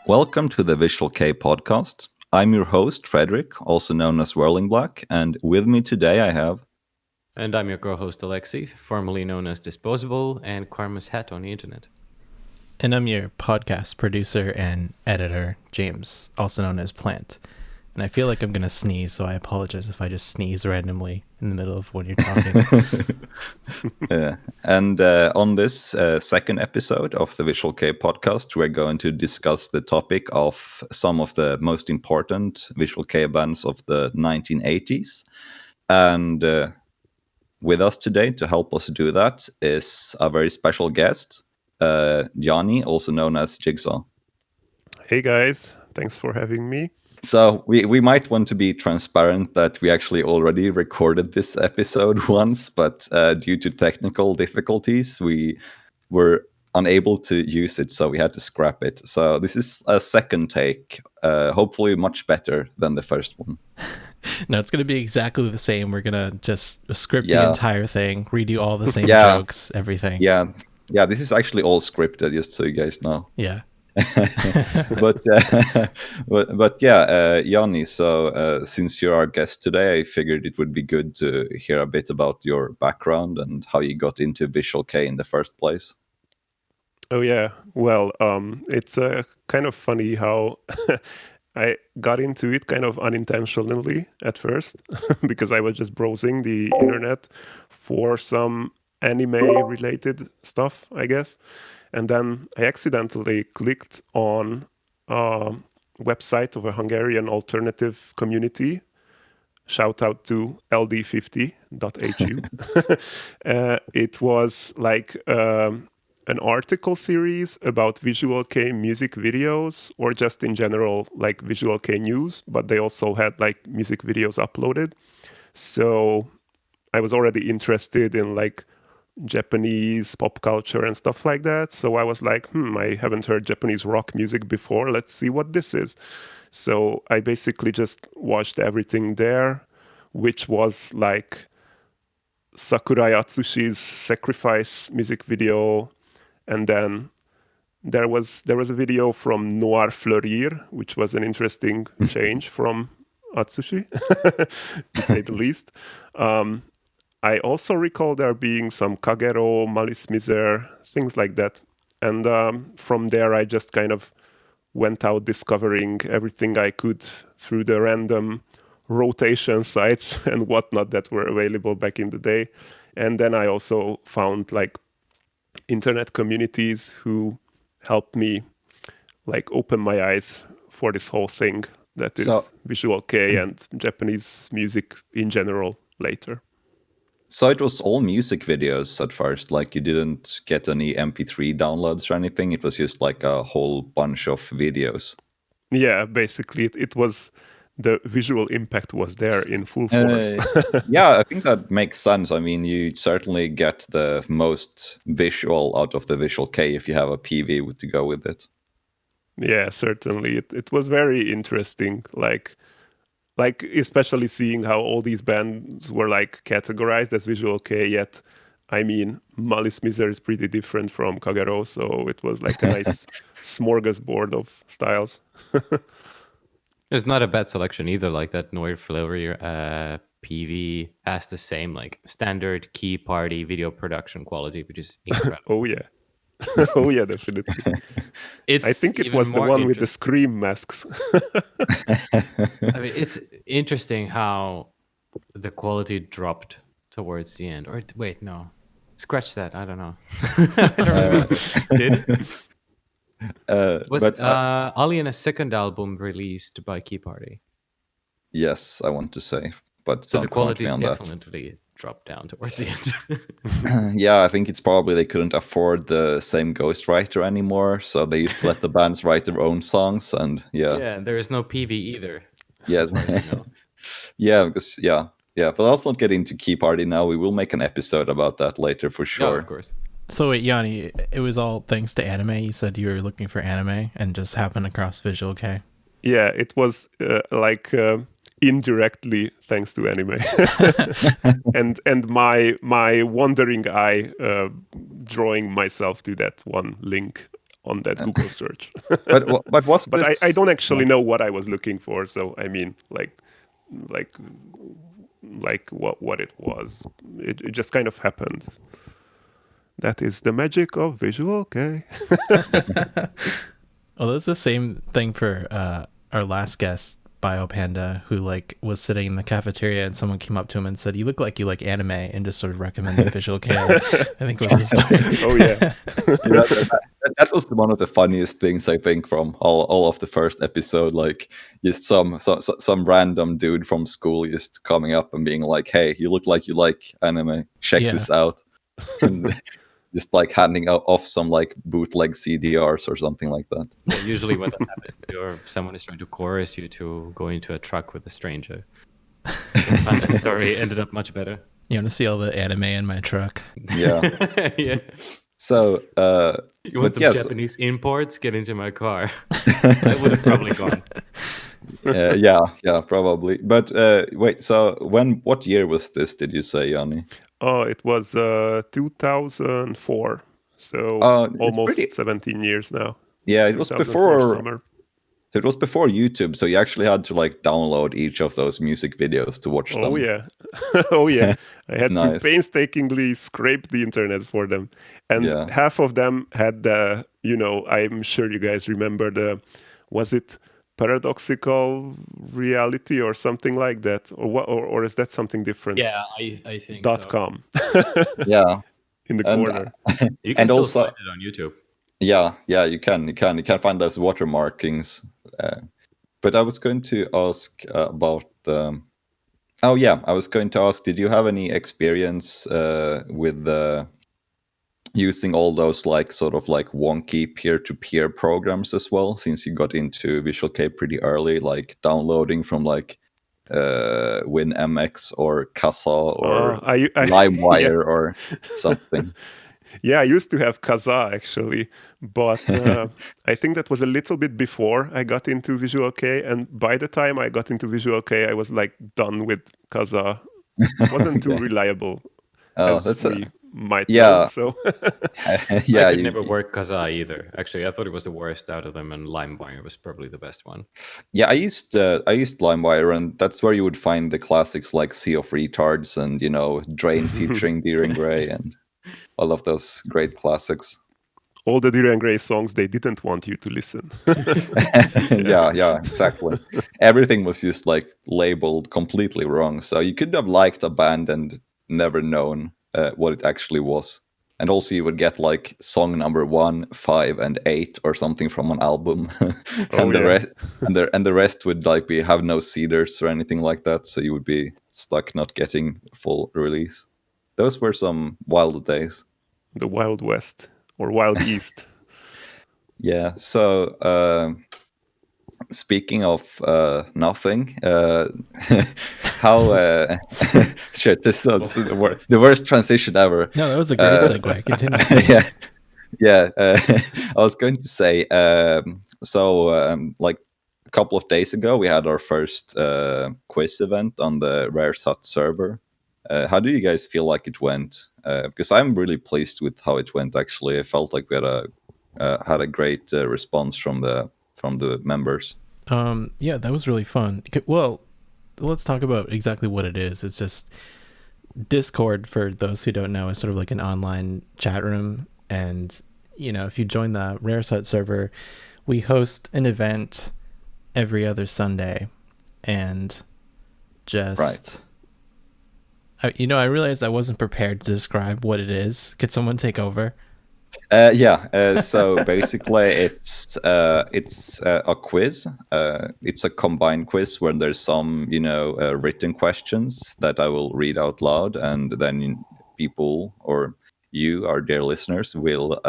Welcome to the Visual K podcast. I'm your host, Frederick, also known as Whirling Black, and with me today I have... And I'm your co-host Alexi, formerly known as Disposable and Karma's Hat on the internet. And I'm your podcast producer and editor, James, also known as Plant. And I feel like I'm going to sneeze, so I apologize if I just sneeze randomly in the middle of when you're talking. Yeah. And on this second episode of the Visual K podcast, we're going to discuss the topic of some of the most important Visual K bands of the 1980s. And with us today to help us do that is a very special guest, Johnny, also known as Jigsaw. Hey guys, thanks for having me. So we might want to be transparent that we actually already recorded this episode once, but due to technical difficulties, we were unable to use it, so we had to scrap it. So this is a second take, hopefully much better than the first one. No, it's going to be exactly the same. We're going to just script the entire thing, redo all the same jokes, everything. Yeah, this is actually all scripted, just so you guys know. Yeah. but yeah, Yanni, so since you're our guest today, I figured it would be good to hear a bit about your background and how you got into Visual K in the first place. Oh yeah, well, it's kind of funny how I got into it kind of unintentionally at first because I was just browsing the internet for some anime-related stuff, I guess. And then I accidentally clicked on a website of a Hungarian alternative community. Shout out to ld50.hu. It was like an article series about Visual K music videos, or just in general, like Visual K news, but they also had like music videos uploaded. So I was already interested in like Japanese pop culture and stuff like that. So I was like, I haven't heard Japanese rock music before. Let's see what this is. So I basically just watched everything there, which was like Sakurai Atsushi's Sacrifice music video. And then there was a video from Noir Fleurir, which was an interesting change from Atsushi, to say the least. I also recall there being some Kagero, Malice Miser, things like that. And from there, I just kind of went out discovering everything I could through the random rotation sites and whatnot that were available back in the day. And then I also found like internet communities who helped me like open my eyes for this whole thing that is Visual K and Japanese music in general later. So it was all music videos at first, like you didn't get any MP3 downloads or anything. It was just like a whole bunch of videos. Yeah, basically it was, the visual impact was there in full force. Yeah, I think that makes sense. I mean, you certainly get the most visual out of the Visual K if you have a PV to go with it. Yeah, certainly. It was very interesting. Like especially seeing how all these bands were like categorized as Visual K, yet I mean Malice Miser is pretty different from Kagero, so it was like a nice smorgasbord of styles. There's not a bad selection either, like that Noir Fleurir PV has the same like standard key party video production quality, which is incredible. Oh yeah. Oh yeah, definitely. I think it was the one with the scream masks. I mean, it's interesting how the quality dropped towards the end. Or wait, no, scratch that. I don't know. I don't remember. Did it? Was Alien a second album released by Key Party? Yes, I want to say, but so the quality definitely dropped down towards the end. Yeah, I think it's probably they couldn't afford the same ghostwriter anymore, so they used to let the bands write their own songs, and yeah, there is no PV either. Yeah, but let's not get into Key Party now. We will make an episode about that later for sure. Yeah, of course. So wait, Yanni, it was all thanks to anime. You said you were looking for anime and just happened across Visual K. Yeah, it was indirectly thanks to anime. and my wandering eye drawing myself to that one link on that Google search. but was But this? I don't actually know what I was looking for. So I mean, like what it was. It just kind of happened. That is the magic of visual. Okay. Well, that's the same thing for our last guest, BioPanda, who like was sitting in the cafeteria and someone came up to him and said, "You look like you like anime," and just sort of recommended Visual K. I think was the story. Oh yeah. That was one of the funniest things, I think, from all of the first episode. Like, just some random dude from school just coming up and being like, "Hey, you look like you like anime. Check Yeah. this out," and just like handing off some like bootleg CDRs or something like that. Yeah, usually when that happens, or someone is trying to coerce you to go into a truck with a stranger. I find that story ended up much better. You want to see all the anime in my truck? Yeah. Yeah. So, You want but some yes, Japanese imports? Get into my car. I would have probably gone. yeah, probably. But wait, so what year was this? Did you say, Yanni? Oh, it was 2004. So It's almost pretty. 17 years now. Yeah, it was 2004 before. summer. It was before YouTube, so you actually had to like download each of those music videos to watch Oh them. yeah. Oh yeah. I had to Nice. painstakingly scrape the internet for them. And Yeah. half of them had the, I'm sure you guys remember was it paradoxical reality or something like that? Or what or is that something different? Yeah, I think .com Yeah, in the and corner. You can and still also find it on YouTube. yeah, you can find those watermarkings. But I was going to ask about. Oh yeah, I was going to ask. Did you have any experience with using all those like sort of like wonky peer-to-peer programs as well? Since you got into Visual K pretty early, like downloading from like WinMX or Kazaa or I yeah. LimeWire or something. Yeah, I used to have Kazaa actually, but I think that was a little bit before I got into Visual K, and by the time I got into Visual K, I was like done with Kazaa. It wasn't too Okay. reliable, Oh, as that's we might yeah. know. So Yeah, I could never work Kazaa either. Actually, I thought it was the worst out of them, and LimeWire was probably the best one. Yeah, I used LimeWire, and that's where you would find the classics like Sea of Retards and Drain featuring Deering Gray and all of those great classics. all the Durian Gray songs they didn't want you to listen. Yeah, exactly. Everything was just like labeled completely wrong, so you could have liked a band and never known what it actually was. And also, you would get like song number 1, 5, and 8 or something from an album, and the rest, and the rest would like have no cedars or anything like that. So you would be stuck not getting full release. Those were some wild days. The Wild West or Wild East. Yeah. So speaking of nothing, how shit, this was the worst transition ever. No, that was a great segue. Continue, please. Yeah. I was going to say, like a couple of days ago, we had our first quiz event on the RareSat server. How do you guys feel like it went? Because I'm really pleased with how it went. Actually, I felt like we had a great response from the members. Yeah, that was really fun. Well, let's talk about exactly what it is. It's just Discord, for those who don't know, is sort of like an online chat room. And, if you join the RareSat server, we host an event every other Sunday. And just... Right. I realized I wasn't prepared to describe what it is. Could someone take over? So basically, it's a quiz. It's a combined quiz where there's some written questions that I will read out loud, and then people or you, our dear listeners, will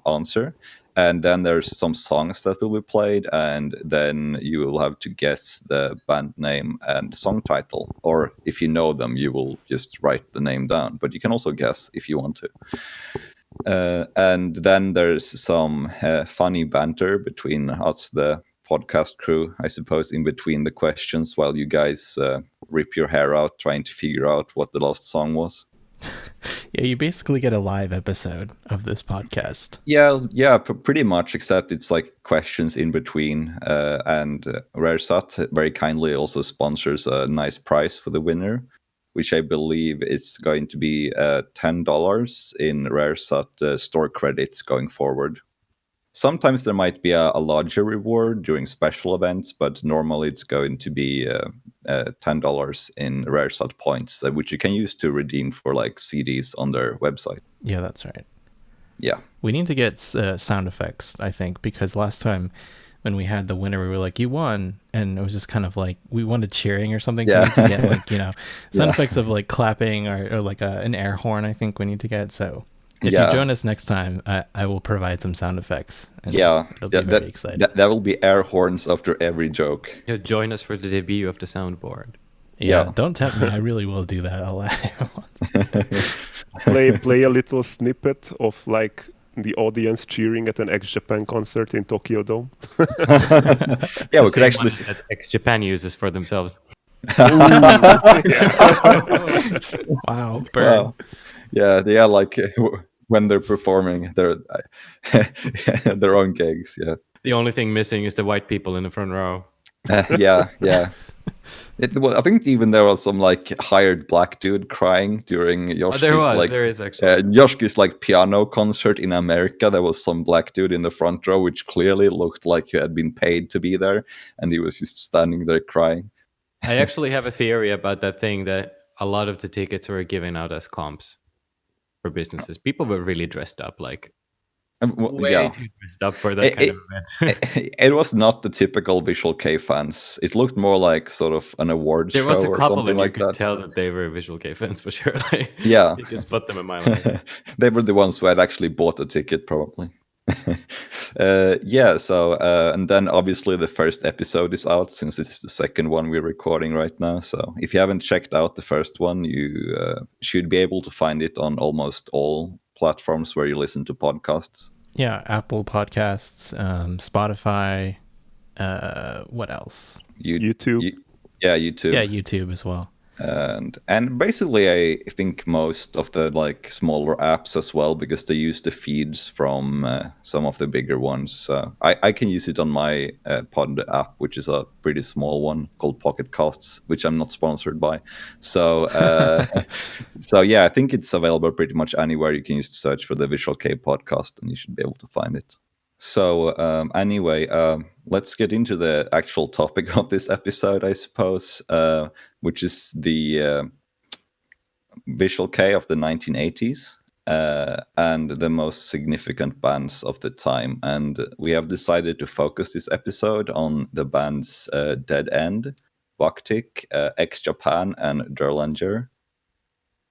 answer. And then there's some songs that will be played, and then you will have to guess the band name and song title. Or if you know them, you will just write the name down. But you can also guess if you want to. And then there's some funny banter between us, the podcast crew, I suppose, in between the questions, while you guys rip your hair out trying to figure out what the last song was. Yeah, you basically get a live episode of this podcast. Yeah, pretty much. Except it's like questions in between, and Raresat very kindly also sponsors a nice prize for the winner, which I believe is going to be $10 in Raresat store credits going forward. Sometimes there might be a larger reward during special events, but normally it's going to be $10 in Raresat points, which you can use to redeem for like CDs on their website. Yeah, that's right. Yeah. We need to get sound effects, I think, because last time when we had the winner, we were like, "You won," and it was just kind of like we wanted cheering or something. Yeah. We need to get like sound Yeah. effects of like clapping or like an air horn. I think we need to get. So if Yeah. you join us next time, I will provide some sound effects. And Yeah, it'll be very exciting. That will be air horns after every joke. Join us for the debut of the soundboard. Yeah, don't tempt me. I really will do that. I'll add it once. Play a little snippet of like the audience cheering at an ex-Japan concert in Tokyo Dome. Yeah, we could actually. That ex-Japan uses for themselves. Wow, burn. Wow. Yeah, they are like when they're performing their their own gigs. Yeah. The only thing missing is the white people in the front row. Yeah. Well, I think even there was some like hired black dude crying during Yoshki's there is actually. Yoshki's like piano concert in America. There was some black dude in the front row, which clearly looked like he had been paid to be there, and he was just standing there crying. I actually have a theory about that thing that a lot of the tickets were given out as comps for businesses. People were really dressed up, like way too dressed up for that kind of event. It was not the typical Visual K fans. It looked more like sort of an awards There show was a or couple, something and like you could that. tell that they were Visual K fans for sure. Like, Yeah, you can spot them a mile away. They were the ones who had actually bought a ticket, probably. Yeah. So, and then obviously the first episode is out, since this is the second one we're recording right now. So, if you haven't checked out the first one, you should be able to find it on almost all platforms where you listen to podcasts. Yeah, Apple Podcasts, Spotify. What else? YouTube. YouTube. Yeah, YouTube as well. And basically, I think most of the like smaller apps as well, because they use the feeds from some of the bigger ones. So I can use it on my Pod app, which is a pretty small one called Pocket Casts, which I'm not sponsored by. So so yeah, I think it's available pretty much anywhere. You can just search for the Visual K podcast, and you should be able to find it. So anyway, let's get into the actual topic of this episode, I suppose, which is the Visual K of the 1980s and the most significant bands of the time. And we have decided to focus this episode on the bands Dead End, Baktik, Ex-Japan, and Derlanger,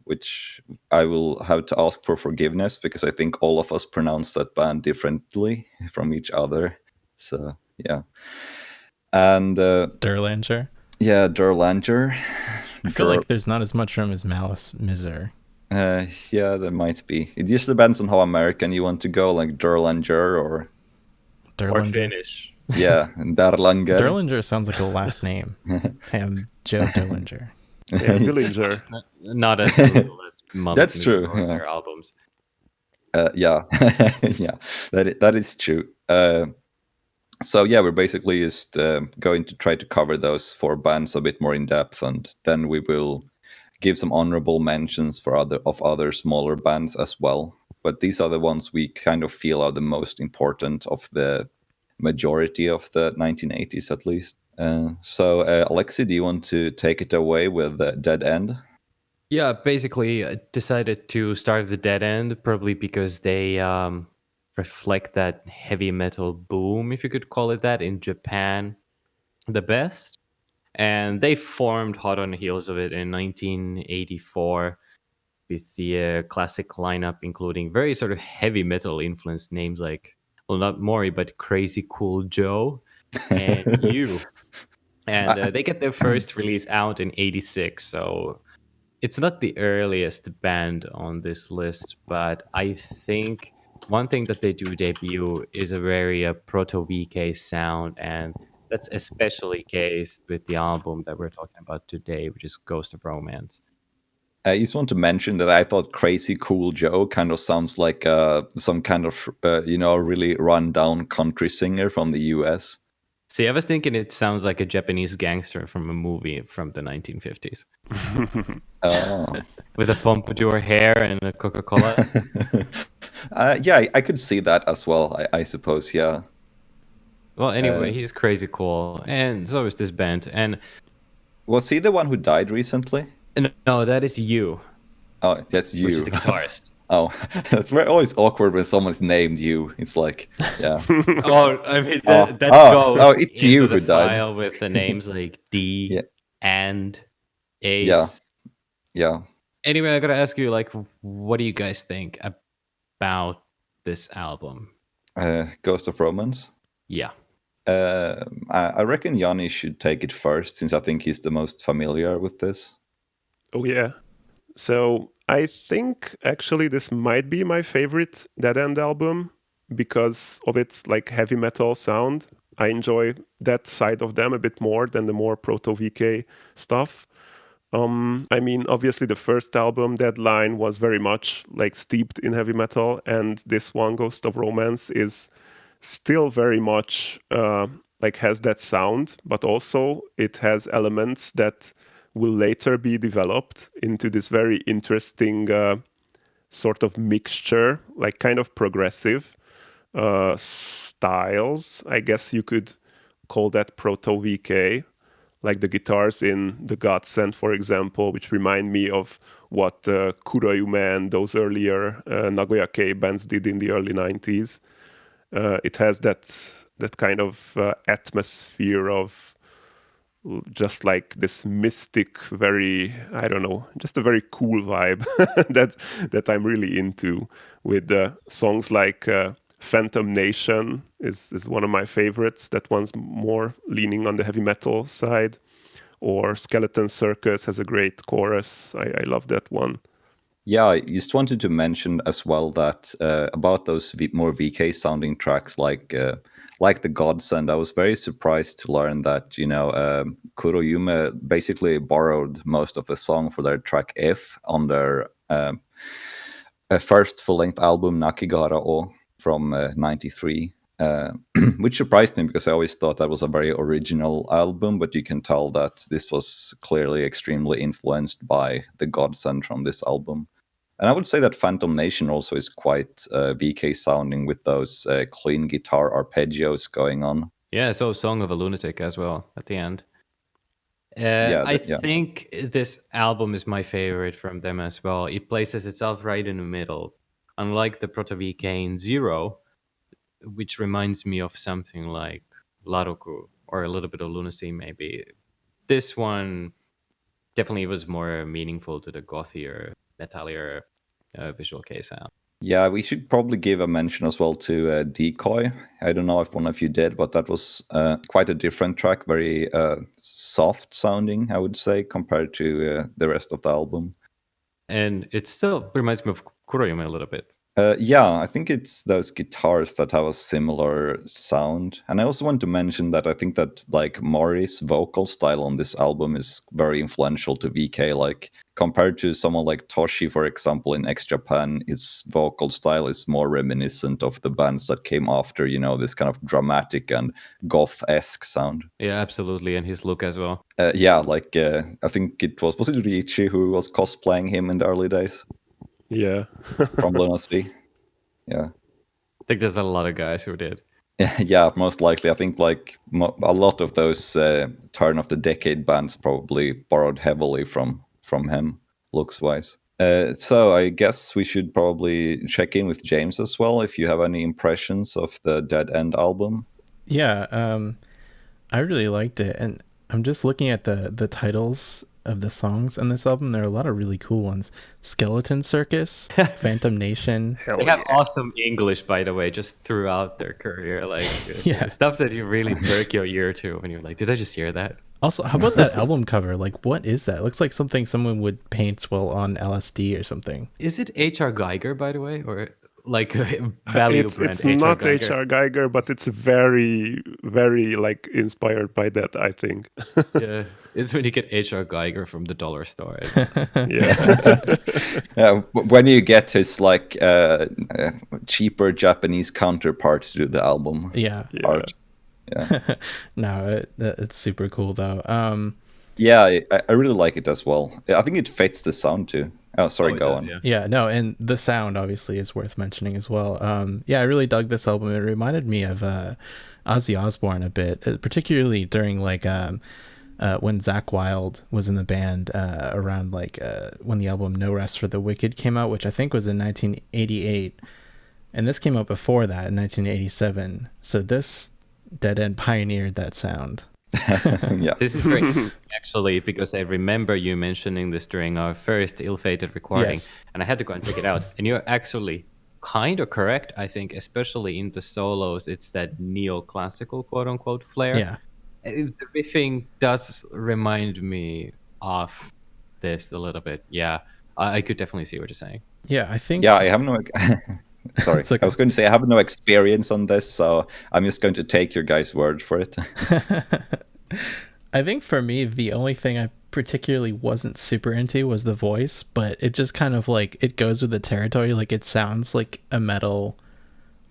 which I will have to ask for forgiveness because I think all of us pronounce that band differently from each other. So, yeah. And Derlanger. Yeah, Derlanger. I feel like there's not as much room as Malice Miser. Yeah, there might be. It just depends on how American you want to go, like Derlanger or Finnish. Yeah, Derlanger. Derlanger sounds like a last name. Hey, I'm Joe Derlanger. Yeah, Dillinger. Not as brutal as Mother's That's true. Milk or their albums. Yeah, yeah, that is true. So yeah, we're basically just going to try to cover those four bands a bit more in depth, and then we will give some honorable mentions for other smaller bands as well. But these are the ones we kind of feel are the most important of the majority of the 1980s, at least. So Alexi, do you want to take it away with Dead End? Yeah, basically I decided to start the Dead End probably because they reflect that heavy metal boom, if you could call it that, in Japan the best. And they formed hot on the heels of it in 1984 with the classic lineup, including very sort of heavy metal influenced names like, well, not Mori, but Crazy Cool Joe and you. And they get their first release out in 86. So it's not the earliest band on this list, but I think one thing that they do debut is a very proto-VK sound, and that's especially case with the album that we're talking about today, which is Ghost of Romance. I just want to mention that I thought Crazy Cool Joe kind of sounds like some kind of, really run-down country singer from the US. See, I was thinking it sounds like a Japanese gangster from a movie from the 1950s. Oh. With a pompadour hair and a Coca-Cola. Yeah, I could see that as well, I suppose, yeah. Well, anyway, he's crazy cool. And so is this band. And Was he the one who died recently? no, that is you, Oh, that's you. which is the guitarist. Oh, it's very always awkward when someone's named you. It's like, yeah. Oh, I mean, Oh, that oh, goes it's into you the who died. file with the names like D Yeah. and Ace. Yeah. Yeah. Anyway, I gotta ask you, like, what do you guys think about this album? Ghost of Romance. Yeah. I reckon Yanni should take it first, since I think he's the most familiar with this. Oh yeah. So I think actually this might be my favorite Dead End album because of its like heavy metal sound. I enjoy that side of them a bit more than the more proto-VK stuff. I mean, obviously the first album, Deadline, was very much like steeped in heavy metal, and this one, Ghost of Romance, is still very much like has that sound, but also it has elements that will later be developed into this very interesting sort of mixture, like kind of progressive styles. I guess you could call that proto-VK, like the guitars in the Godsend, for example, which remind me of what Kuroyume and those earlier Nagoya K bands did in the early 90s. It has that kind of atmosphere of just like this mystic, very, I don't know, just a very cool vibe that I'm really into. With songs like Phantom Nation is one of my favorites. That one's more leaning on the heavy metal side. Or Skeleton Circus has a great chorus. I love that one. Yeah, I just wanted to mention as well that about those more VK sounding tracks like the Godsend, I was very surprised to learn that Kuroyume basically borrowed most of the song for their track F on their first full-length album Nakigara O from '93. Which surprised me because I always thought that was a very original album, but you can tell that this was clearly extremely influenced by the Godsend from this album. And I would say that Phantom Nation also is quite VK sounding with those clean guitar arpeggios going on. Yeah, so Song of a Lunatic as well at the end. Yeah, I yeah. think this album is my favorite from them as well. It places itself right in the middle. Unlike the proto-VK in Zero, which reminds me of something like Laroku or a little bit of Lunacy maybe. This one definitely was more meaningful to the gothier, metallier Visual K sound. Yeah, we should probably give a mention as well to Decoy. I don't know if one of you did, but that was quite a different track, very soft sounding, I would say, compared to the rest of the album. And it still reminds me of Kuroyume a little bit. Yeah, I think it's those guitars that have a similar sound. And I also want to mention that I think that like Mori's vocal style on this album is very influential to VK. Like compared to someone like Toshi, for example, in X Japan, his vocal style is more reminiscent of the bands that came after, this kind of dramatic and goth-esque sound. Yeah, absolutely. And his look as well. Yeah, like I think it was it Riichi who was cosplaying him in the early days? Yeah. From Lunacy. Yeah. I think there's a lot of guys who did. Yeah, most likely. I think like a lot of those turn of the decade bands probably borrowed heavily from him, looks wise. So I guess we should probably check in with James as well if you have any impressions of the Dead End album. Yeah, I really liked it, and I'm just looking at the titles of the songs on this album. There are a lot of really cool ones. Skeleton Circus, Phantom Nation. They have awesome English, by the way, just throughout their career. Like Yeah. stuff that you really perk your ear to when you're like, did I just hear that? Also, how about that album cover? Like, what is that? It looks like something someone would paint while on LSD or something. Is it H.R. Geiger, by the way? Or like a value brand It's HR not Geiger. HR Geiger, but it's very, very like inspired by that, I think. Yeah, it's when you get HR Geiger from the dollar store. Yeah. When you get his like cheaper Japanese counterpart to do the album Yeah. Yeah. art. No, it's super cool though. Yeah, I really like it as well. I think it fits the sound too. Oh, sorry, it go does, on. yeah. Yeah, no, and the sound obviously is worth mentioning as well. Yeah, I really dug this album. It reminded me of Ozzy Osbourne a bit, particularly during like when Zakk Wylde was in the band around like when the album No Rest for the Wicked came out, which I think was in 1988, and this came out before that in 1987. So this Dead End pioneered that sound. Yeah. This is great, actually, because I remember you mentioning this during our first ill-fated recording, Yes. and I had to go and check it out. And you're actually kind of correct, I think, especially in the solos. It's that neoclassical, quote-unquote, flair. Yeah. The riffing does remind me of this a little bit. Yeah, I could definitely see what you're saying. Yeah, I think. Yeah, I have no. Sorry, It's okay. I was going to say I have no experience on this, so I'm just going to take your guys' word for it. I think for me, the only thing I particularly wasn't super into was the voice, but it just kind of like it goes with the territory. Like it sounds like a metal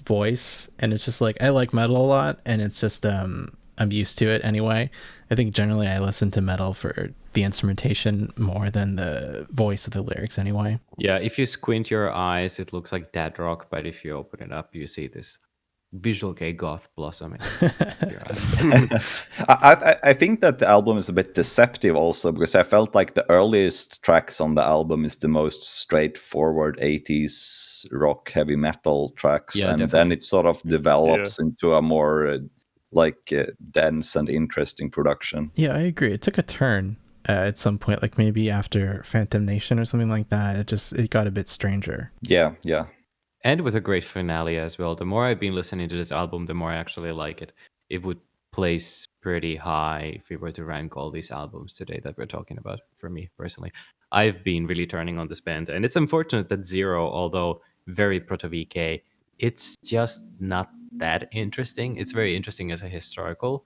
voice, and it's just like I like metal a lot, and it's just I'm used to it anyway. I think generally I listen to metal for the instrumentation more than the voice of the lyrics anyway. Yeah, if you squint your eyes, it looks like dead rock, but if you open it up, you see this visual gay goth blossoming. Your eyes. I think that the album is a bit deceptive also because I felt like the earliest tracks on the album is the most straightforward 80s rock heavy metal tracks, Yeah, and then definitely. it sort of develops into a more dense and interesting production. Yeah, I agree. It took a turn at some point, like maybe after Phantom Nation or something like that. It got a bit stranger. Yeah. And with a great finale as well. The more I've been listening to this album, the more I actually like it. It would place pretty high if we were to rank all these albums today that we're talking about, for me personally. I've been really turning on this band, and it's unfortunate that Zero, although very proto-VK, it's just not that interesting. It's very interesting as a historical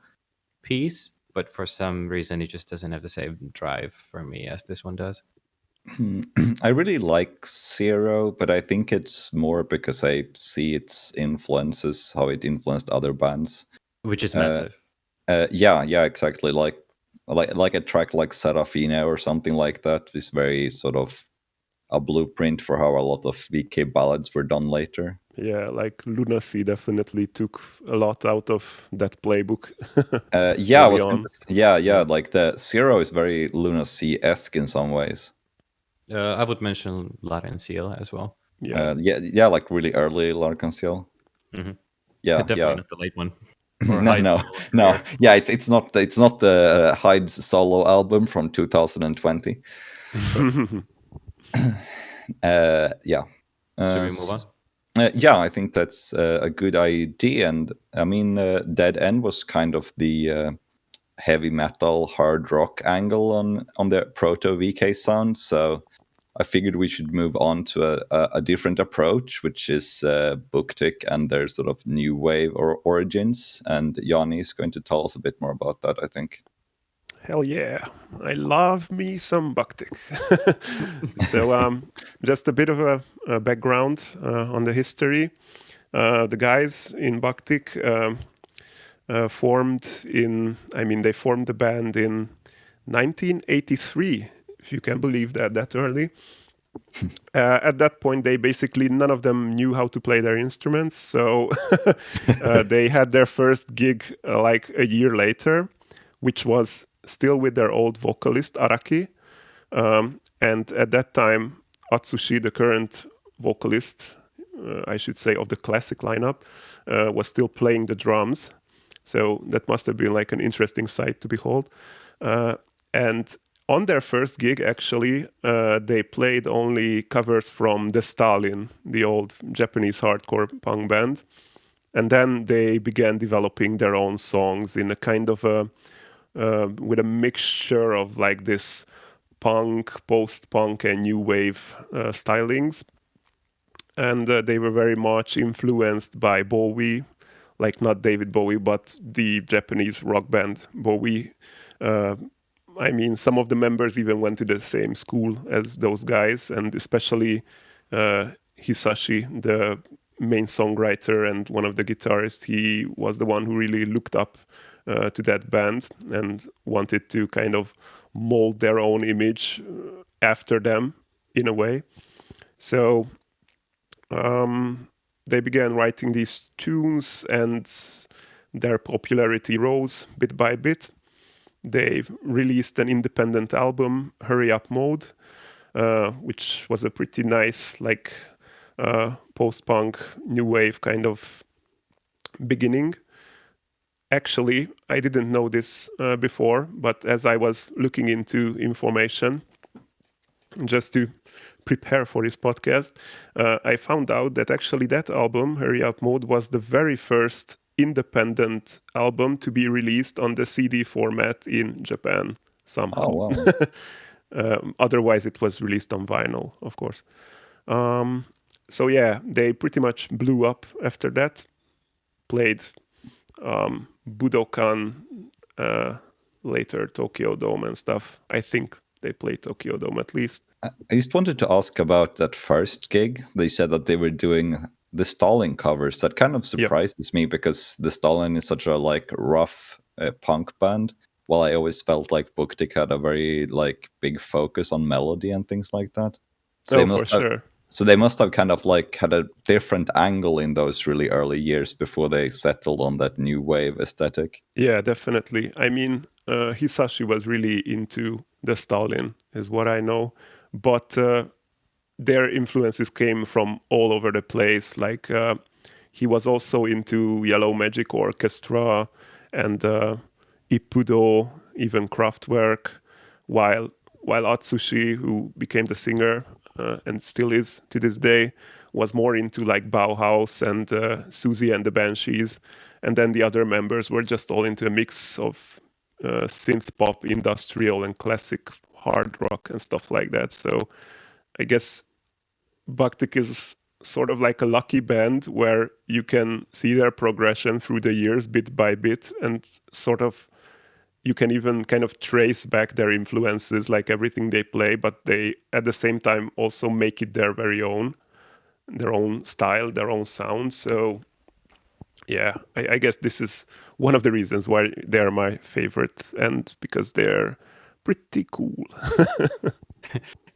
piece, but for some reason it just doesn't have the same drive for me as this one does. I really like Zero, but I think it's more because I see its influences, how it influenced other bands. Which is massive. Yeah, exactly. Like a track like Serafina or something like that is very sort of a blueprint for how a lot of VK ballads were done later. Yeah, like Lunacy definitely took a lot out of that playbook. Yeah, I early was going on. to, yeah. Like the Zero is very Lunacy-esque in some ways. I would mention Laren Seal as well. Yeah. Yeah, like really early L'Arc-en-Ciel. Mhm. Yeah, Definitely not the late one. No, Hyde's no, solo no. career. Yeah, it's not the Hyde's solo album from 2020. Yeah. Should we move on? Yeah, I think that's a good idea. And I mean, Dead End was kind of the heavy metal, hard rock angle on the proto VK sound. So I figured we should move on to a different approach, which is Booktick and their sort of new wave or origins. And Yanni is going to tell us a bit more about that, I think. Hell yeah. I love me some Buktik. So just a bit of a background on the history. The guys in Buktik they formed the band in 1983, if you can believe that early. At that point, they basically none of them knew how to play their instruments, so they had their first gig like a year later, which was still with their old vocalist Araki. And at that time, Atsushi, the current vocalist, I should say, of the classic lineup, was still playing the drums. So that must have been like an interesting sight to behold. And on their first gig, actually, they played only covers from The Stalin, the old Japanese hardcore punk band. And then they began developing their own songs in a kind of with a mixture of like this punk, post-punk, and new wave stylings. and they were very much influenced by Bowie, like not David Bowie, but the Japanese rock band Bowie. Uh, I mean, some of the members even went to the same school as those guys, and especially Hisashi, the main songwriter and one of the guitarists, he was the one who really looked up to that band and wanted to kind of mold their own image after them in a way. So they began writing these tunes, and their popularity rose bit by bit. They released an independent album, Hurry Up Mode, which was a pretty nice, like, post-punk, new wave kind of beginning. Actually, I didn't know this before, but as I was looking into information, just to prepare for this podcast, I found out that actually that album, Hurry Up Mode, was the very first independent album to be released on the CD format in Japan somehow. Oh, wow. Otherwise, it was released on vinyl, of course. So yeah, they pretty much blew up after that. Played Budokan, later Tokyo Dome and stuff. I think they played Tokyo Dome at least. I just wanted to ask about that first gig. They said that they were doing the Stalin covers. That kind of surprises me because the Stalin is such a like rough punk band. While I always felt like Buktik had a very like big focus on melody and things like that. So they must have, sure. So they must have kind of like had a different angle in those really early years before they settled on that new wave aesthetic. Yeah, definitely. I mean, Hisashi was really into the Stalin, is what I know. But their influences came from all over the place. Like, he was also into Yellow Magic Orchestra and Ippudo, even Kraftwerk, while Atsushi, who became the singer and still is to this day, was more into like Bauhaus and Susie and the Banshees. And then the other members were just all into a mix of synth pop, industrial, and classic hard rock and stuff like that. So I guess Buktik is sort of like a lucky band where you can see their progression through the years bit by bit, and sort of you can even kind of trace back their influences, like everything they play, but they at the same time also make it their very own, their own style, their own sound. So yeah, I guess this is one of the reasons why they're my favorite, and because they're pretty cool.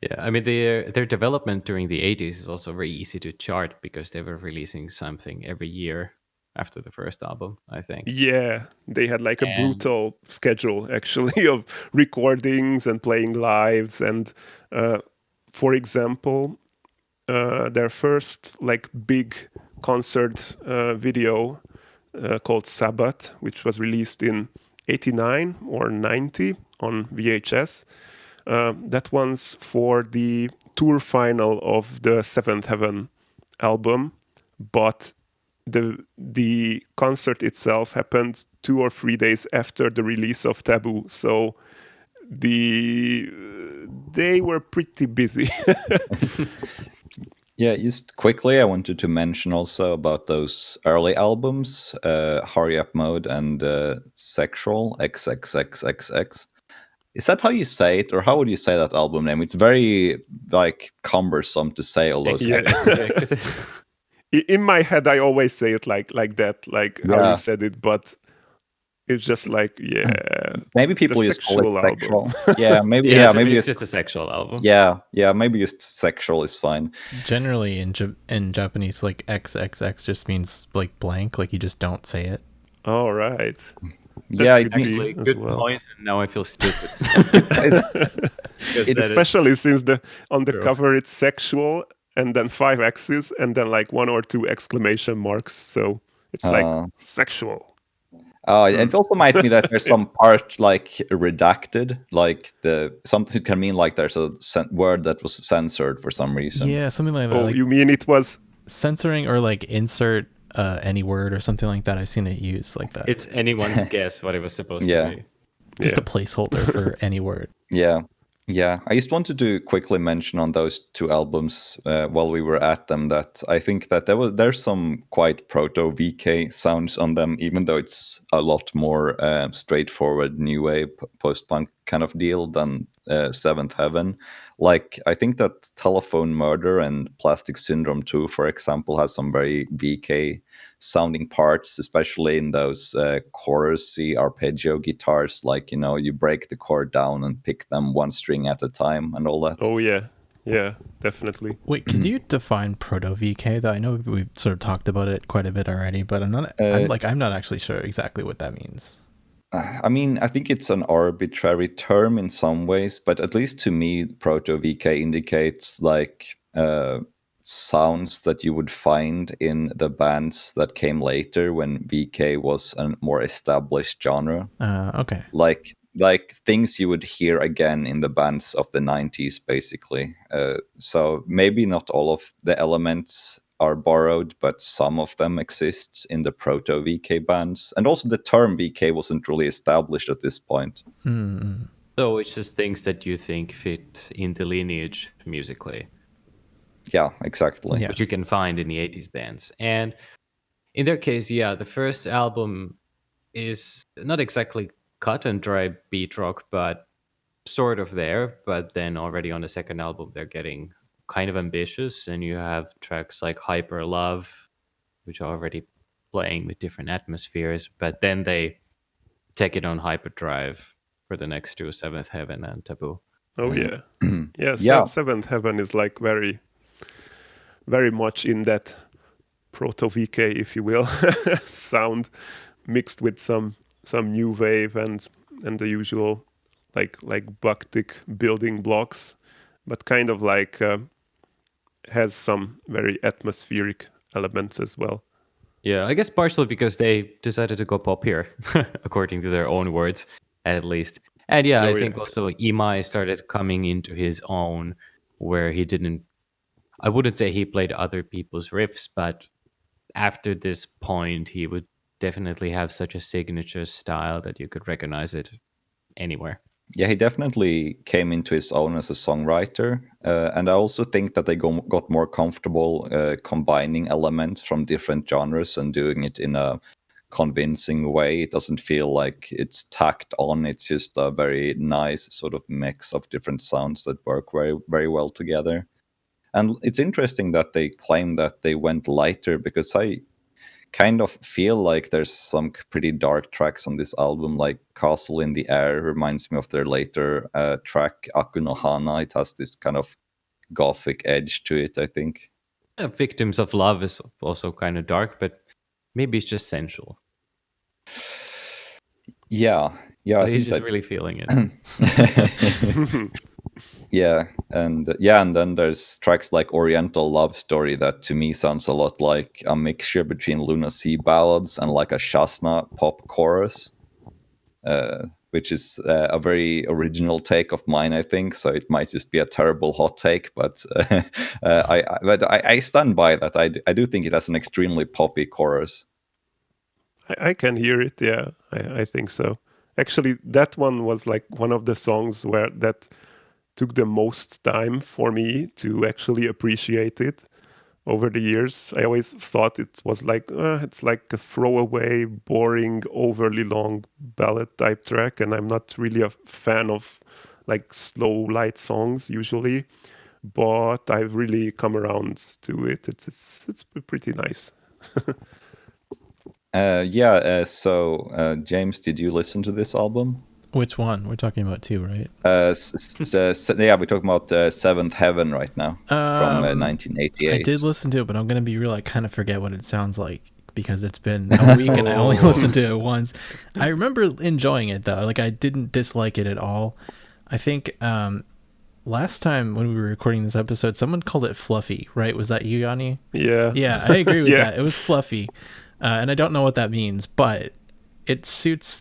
Yeah, I mean their development during the 80s is also very easy to chart because they were releasing something every year after the first album, I think. Yeah, they had like a brutal schedule actually of recordings and playing lives. And for example, their first like big concert video called Sabbath, which was released in 89 or 90 on VHS. That one's for the tour final of the Seventh Heaven album, but the concert itself happened 2 or 3 days after the release of Taboo. So they were pretty busy. Yeah, just quickly, I wanted to mention also about those early albums, Hurry Up Mode and Sexual, XXXXX. Is that how you say it, or how would you say that album name? It's very like cumbersome to say all those. Yeah. In my head, I always say it like that, like how you said it, but it's just like, yeah. Maybe people just call it sexual. Yeah, maybe. Maybe it's just a sexual album. Yeah, maybe just sexual is fine. Generally, in Japanese, like XXX just means like blank, like you just don't say it. All right. Yeah, actually good point. And now I feel stupid. It's especially since on the cover it's sexual and then 5 X's and then like 1 or 2 exclamation marks. So it's like sexual. It also might be that there's some part like redacted, like something can mean like there's a word that was censored for some reason. Yeah, something like that. Oh, like you mean it was censoring or like insert any word or something like that? I've seen it used like that. It's anyone's guess what it was supposed to be. Just a placeholder for any word. Yeah. Yeah, I just wanted to quickly mention on those two albums while we were at them that I think that there's some quite proto-VK sounds on them, even though it's a lot more straightforward new wave post-punk kind of deal than Seventh Heaven. Like I think that Telephone Murder and Plastic Syndrome 2, for example, has some very VK sounding parts, especially in those chorusy arpeggio guitars. Like, you know, you break the chord down and pick them one string at a time and all that. Oh yeah, definitely. Wait, could you define proto-VK though? I know we've sort of talked about it quite a bit already, but I'm not actually sure exactly what that means. I mean, I think it's an arbitrary term in some ways, but at least to me, proto-VK indicates like sounds that you would find in the bands that came later when VK was a more established genre. Okay. Like things you would hear again in the bands of the 90s, basically. So maybe not all of the elements are borrowed, but some of them exist in the proto-VK bands. And also the term VK wasn't really established at this point. Mm-hmm. So it's just things that you think fit in the lineage musically. Yeah, exactly. Yeah. Which you can find in the 80s bands. And in their case, yeah, the first album is not exactly cut and dry beat rock, but sort of there. But then already on the second album, they're getting kind of ambitious. And you have tracks like Hyper Love, which are already playing with different atmospheres. But then they take it on hyperdrive for the next two, Seventh Heaven and Taboo. Oh yeah, yeah. Yeah. Seventh Heaven is like very, very much in that proto-VK, if you will, sound mixed with some new wave and the usual like buctic building blocks, but kind of like has some very atmospheric elements as well. Yeah, I guess partially because they decided to go pop here, according to their own words, at least. And yeah, I think also Imai started coming into his own, where he didn't. I wouldn't say he played other people's riffs, but after this point, he would definitely have such a signature style that you could recognize it anywhere. Yeah, he definitely came into his own as a songwriter. And I also think that they got more comfortable combining elements from different genres and doing it in a convincing way. It doesn't feel like it's tacked on. It's just a very nice sort of mix of different sounds that work very, very well together. And it's interesting that they claim that they went lighter, because I kind of feel like there's some pretty dark tracks on this album, like Castle in the Air reminds me of their later track Aku no Hana. It has this kind of gothic edge to it, I think. Victims of Love is also kind of dark, but maybe it's just sensual. Yeah, So I he's think just that really feeling it. and then there's tracks like Oriental Love Story that to me sounds a lot like a mixture between Luna Sea ballads and like a Shasna pop chorus, which is a very original take of mine, I think. So it might just be a terrible hot take, but I stand by that. I do think it has an extremely poppy chorus. I can hear it. Yeah, I think so. Actually, that one was like one of the songs where that took the most time for me to actually appreciate it over the years. I always thought it was like, it's like a throwaway, boring, overly long ballad type track. And I'm not really a fan of like slow, light songs usually. But I've really come around to it. It's pretty nice. So James, did you listen to this album? Which one? We're talking about two, right? Yeah, we're talking about Seventh Heaven right now from 1988. I did listen to it, but I'm gonna be real. I kind of forget what it sounds like because it's been a week and I only listened to it once. I remember enjoying it though. Like I didn't dislike it at all. I think last time when we were recording this episode, someone called it fluffy, right? Was that you, Yanni? Yeah. Yeah, I agree with that. It was fluffy, and I don't know what that means, but it suits.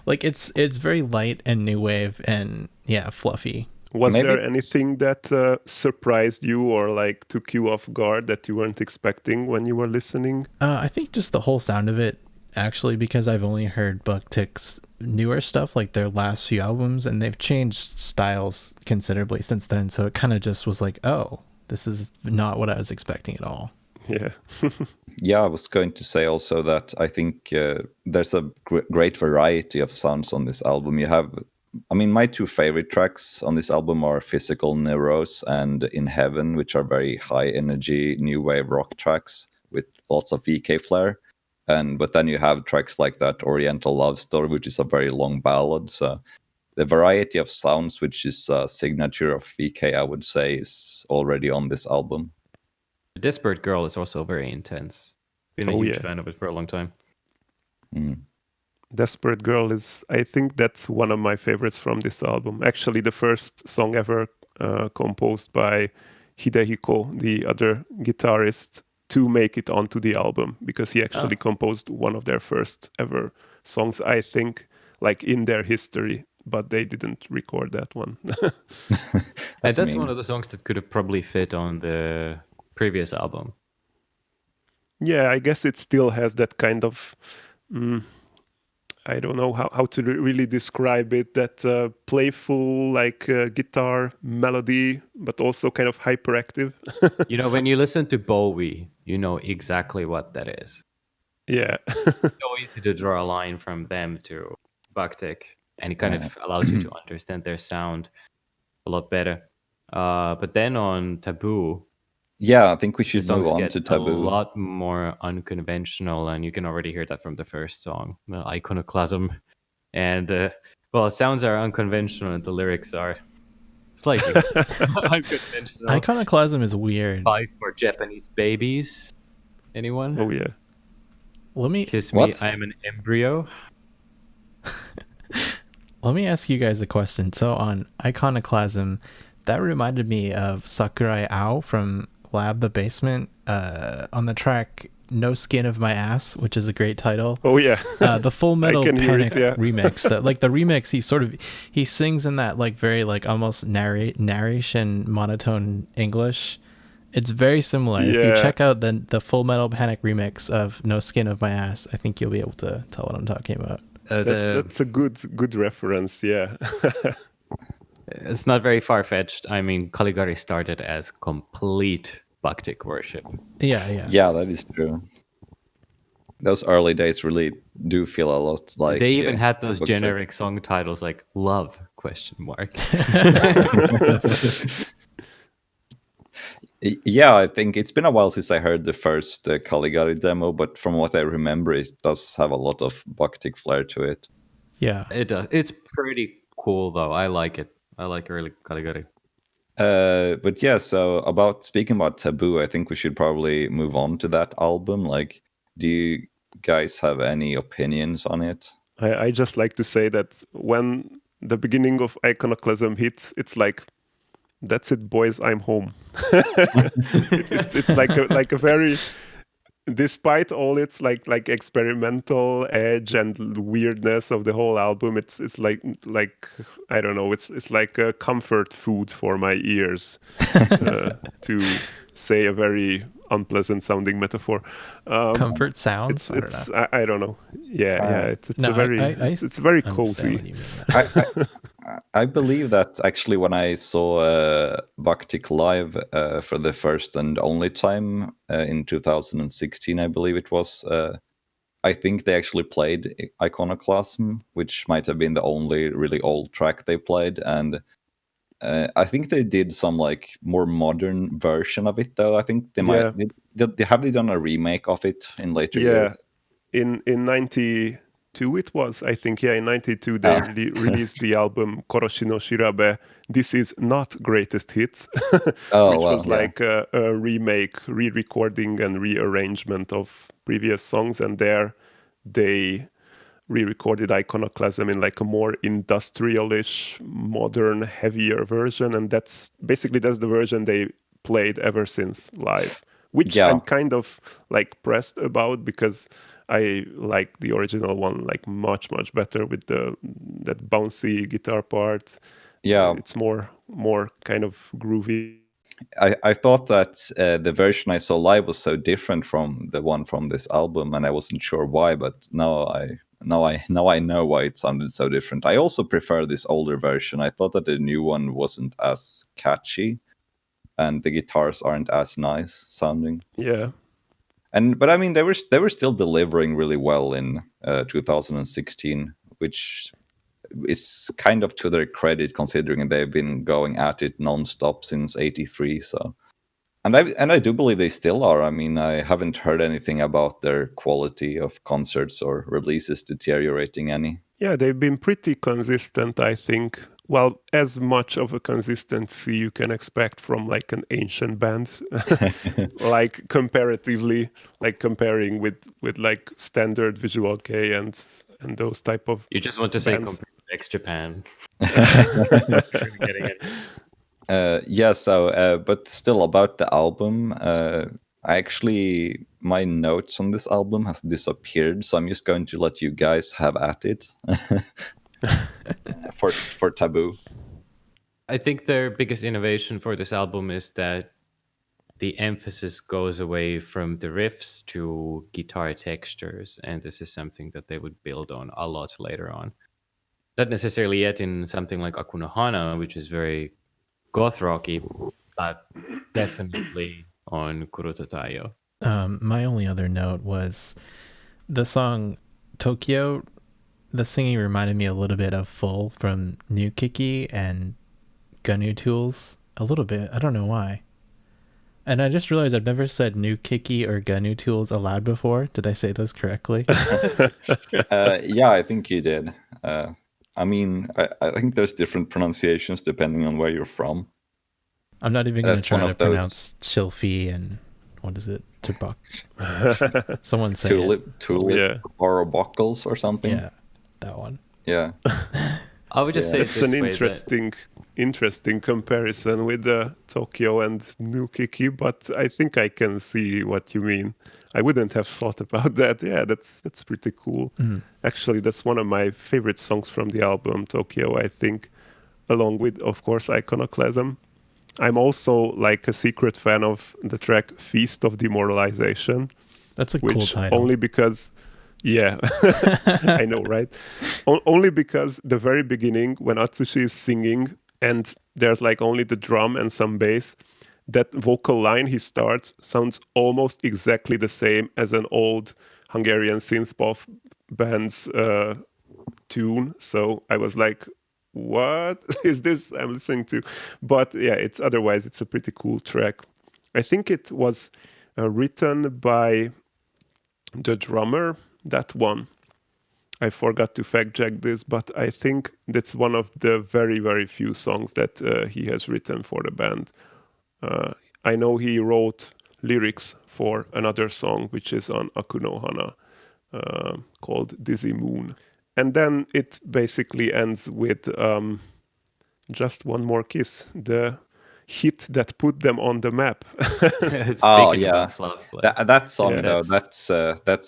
Like it's very light and new wave and fluffy. Was there anything that surprised you or like took you off guard that you weren't expecting when you were listening? I think just the whole sound of it, actually, because I've only heard Bucktick's newer stuff, like their last few albums, and they've changed styles considerably since then. So it kind of just was like, oh, this is not what I was expecting at all. Yeah. Yeah, I was going to say also that I think there's a great variety of sounds on this album. You have, I mean, my two favorite tracks on this album are Physical Neuros and In Heaven, which are very high energy new wave rock tracks with lots of VK flair. But then you have tracks like that Oriental Love Story, which is a very long ballad. So the variety of sounds, which is a signature of VK, I would say, is already on this album. The Desperate Girl is also very intense. Been a huge fan of it for a long time. Desperate Girl is, I think that's one of my favorites from this album. Actually, the first song ever composed by Hidehiko, the other guitarist, to make it onto the album, because he actually composed one of their first ever songs, I think, like in their history, but they didn't record that one. And that's one of the songs that could have probably fit on the previous album. Yeah, I guess it still has that kind of I don't know how to really describe it, that playful like guitar melody, but also kind of hyperactive. You know, when you listen to Bowie, you know exactly what that is. Yeah. So easy to draw a line from them to Bactic, and it kind of allows you to understand their sound a lot better. But then on Taboo, yeah, I think we should the songs move on get to Taboo. a lot more unconventional, and you can already hear that from the first song, the Iconoclasm. And well, sounds are unconventional, and the lyrics are slightly unconventional. Iconoclasm is weird. Fight for Japanese babies. Anyone? Oh yeah. Let me Kiss What? me, I am an embryo. Let me ask you guys a question. So on Iconoclasm, that reminded me of Sakurai Ao from Lab the Basement on the track No Skin of My Ass, which is a great title. Oh yeah. The Full Metal can hear Panic it, yeah. remix. That like the remix, he sings in that like very like almost narration monotone English. It's very similar. If you Yeah. check out the Full Metal Panic remix of No Skin of My Ass, I think you'll be able to tell what I'm talking about. That's a good reference, yeah. It's not very far-fetched. I mean, Caligari started as complete Bactic worship. Yeah. Yeah, that is true. Those early days really do feel a lot like They even had those Bactic. generic song titles like "Love?" question mark. Yeah, I think it's been a while since I heard the first Caligari demo, but from what I remember, it does have a lot of Bactic flair to it. Yeah. It does. It's pretty cool though. I like it. I like early Caligari. But yeah, so speaking about Taboo, I think we should probably move on to that album. Like, do you guys have any opinions on it? I just like to say that when the beginning of Iconoclasm hits, it's like, that's it, boys, I'm home. It's like a very, despite all its like experimental edge and weirdness of the whole album, it's like I don't know, it's like a comfort food for my ears, to say a very unpleasant sounding metaphor. Comfort sounds. I don't know. Yeah, it's No, a very it's very understand cozy. what you mean. I believe that actually when I saw Bactic live for the first and only time in 2016, I believe it was, I think they actually played Iconoclasm, which might have been the only really old track they played. And I think they did some like more modern version of it, though. I think they might. Have they done a remake of it in later years? In 92 it was, I think. Yeah, in 92 they released the album Koroshi no Shirabe. This is not greatest hits, which was like a remake, re-recording and rearrangement of previous songs, and there they re-recorded Iconoclasm in like a more industrialish, modern, heavier version, and that's the version they played ever since live, which I'm kind of like pressed about, because I like the original one like much better with that bouncy guitar part. Yeah, it's more kind of groovy. I thought that the version I saw live was so different from the one from this album, and I wasn't sure why. But now I know why it sounded so different. I also prefer this older version. I thought that the new one wasn't as catchy, and the guitars aren't as nice sounding. Yeah. But I mean, they were still delivering really well in 2016, which is kind of to their credit, considering they've been going at it nonstop since '83. So, and I do believe they still are. I mean, I haven't heard anything about their quality of concerts or releases deteriorating any. Yeah, they've been pretty consistent, I think. Well, as much of a consistency you can expect from like an ancient band, like comparatively, like comparing with like standard Visual K and those type of You just want to say bands. compared to X Japan. Getting it. Yeah, so but still about the album, I actually my notes on this album has disappeared, so I'm just going to let you guys have at it for Taboo. I think their biggest innovation for this album is that the emphasis goes away from the riffs to guitar textures, and this is something that they would build on a lot later on. Not necessarily yet in something like Akunohana, which is very goth rocky, but definitely on Kuroto Taiyo. My only other note was the song Tokyo. The singing reminded me a little bit of Full from New Kiki and Gnu Tools. A little bit. I don't know why. And I just realized I've never said New Kiki or Gnu Tools aloud before. Did I say those correctly? Yeah, I think you did. I mean, I think there's different pronunciations depending on where you're from. I'm not even going to That's try one to of those- pronounce Chilfi and what is it? Tubak. Someone say Tulip, Yeah. or buckles or it. something. Yeah, that one. Yeah. I would just Yeah. say it That's this an way, that interesting comparison with Tokyo and New Kiki, but I think I can see what you mean. I wouldn't have thought about that. Yeah, that's pretty cool. Actually, that's one of my favorite songs from the album, Tokyo, I think, along with, of course, Iconoclasm. I'm also like a secret fan of the track Feast of Demoralization, That's a which cool title. only because, yeah, I know, right? Only because the very beginning, when Atsushi is singing and there's like only the drum and some bass, that vocal line he starts sounds almost exactly the same as an old Hungarian synth pop band's tune. So I was like, what is this I'm listening to? But yeah, it's a pretty cool track. I think it was written by the drummer, that one. I forgot to fact check this, but I think that's one of the very, very few songs that he has written for the band. Uh, I know he wrote lyrics for another song, which is on Akunohana, called Dizzy Moon. And then it basically ends with Just One More Kiss, the hit that put them on the map. Oh speaking yeah, about fluff, like, that song Yeah. though, that's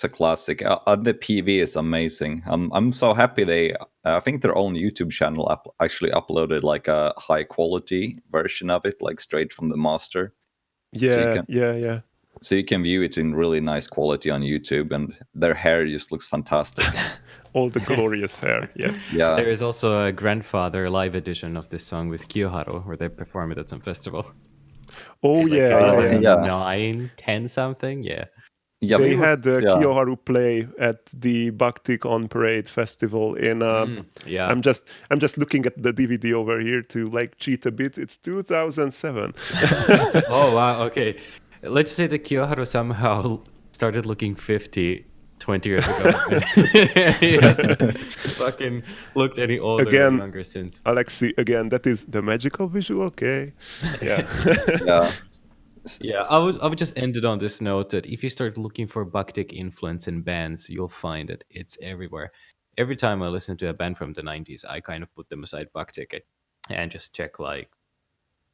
a classic. The PV is amazing. I'm so happy they. I think their own YouTube channel actually uploaded like a high quality version of it, like straight from the master. Yeah. So you can view it in really nice quality on YouTube, and their hair just looks fantastic. All the glorious hair. Yeah. Yeah, there is also a grandfather live edition of this song with Kiyoharu, where they perform it at some festival. Oh, Like yeah. 2009, 10 something, yeah. yeah. They looked- had Kiyoharu play at the Bhaktik on Parade festival in Yeah. I'm just looking at the DVD over here to like cheat a bit. It's 2007. Oh wow, okay. Let's just say that Kiyoharu somehow started looking 50 20 years ago. He hasn't fucking looked any older Again, or younger since. Alexi, again, that is the magical visual, okay? Yeah. yeah. Yeah, I would just end it on this note that if you start looking for Bhaktik influence in bands, you'll find it. It's everywhere. Every time I listen to a band from the 90s, I kind of put them aside Bhaktik and just check like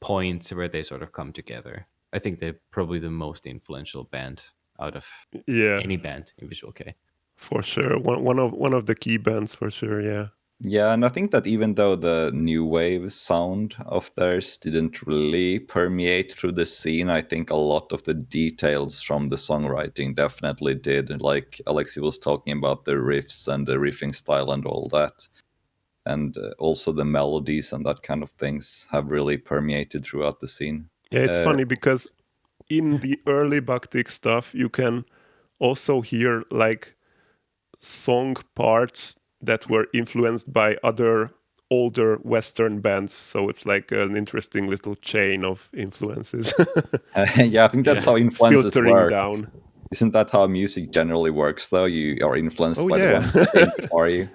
points where they sort of come together. I think they're probably the most influential band out of Yeah, any band in Visual K. for sure. One of the key bands for sure, yeah. Yeah, and I think that even though the new wave sound of theirs didn't really permeate through the scene, I think a lot of the details from the songwriting definitely did. Like Alexi was talking about the riffs and the riffing style and all that. And also the melodies and that kind of things have really permeated throughout the scene. Yeah, it's funny because in the early Bhaktik stuff, you can also hear like song parts that were influenced by other older Western bands. So it's like an interesting little chain of influences Yeah, I think that's how influences filtering work. down. Isn't that how music generally works, though? You are influenced Oh, by the yeah. ones that came before you.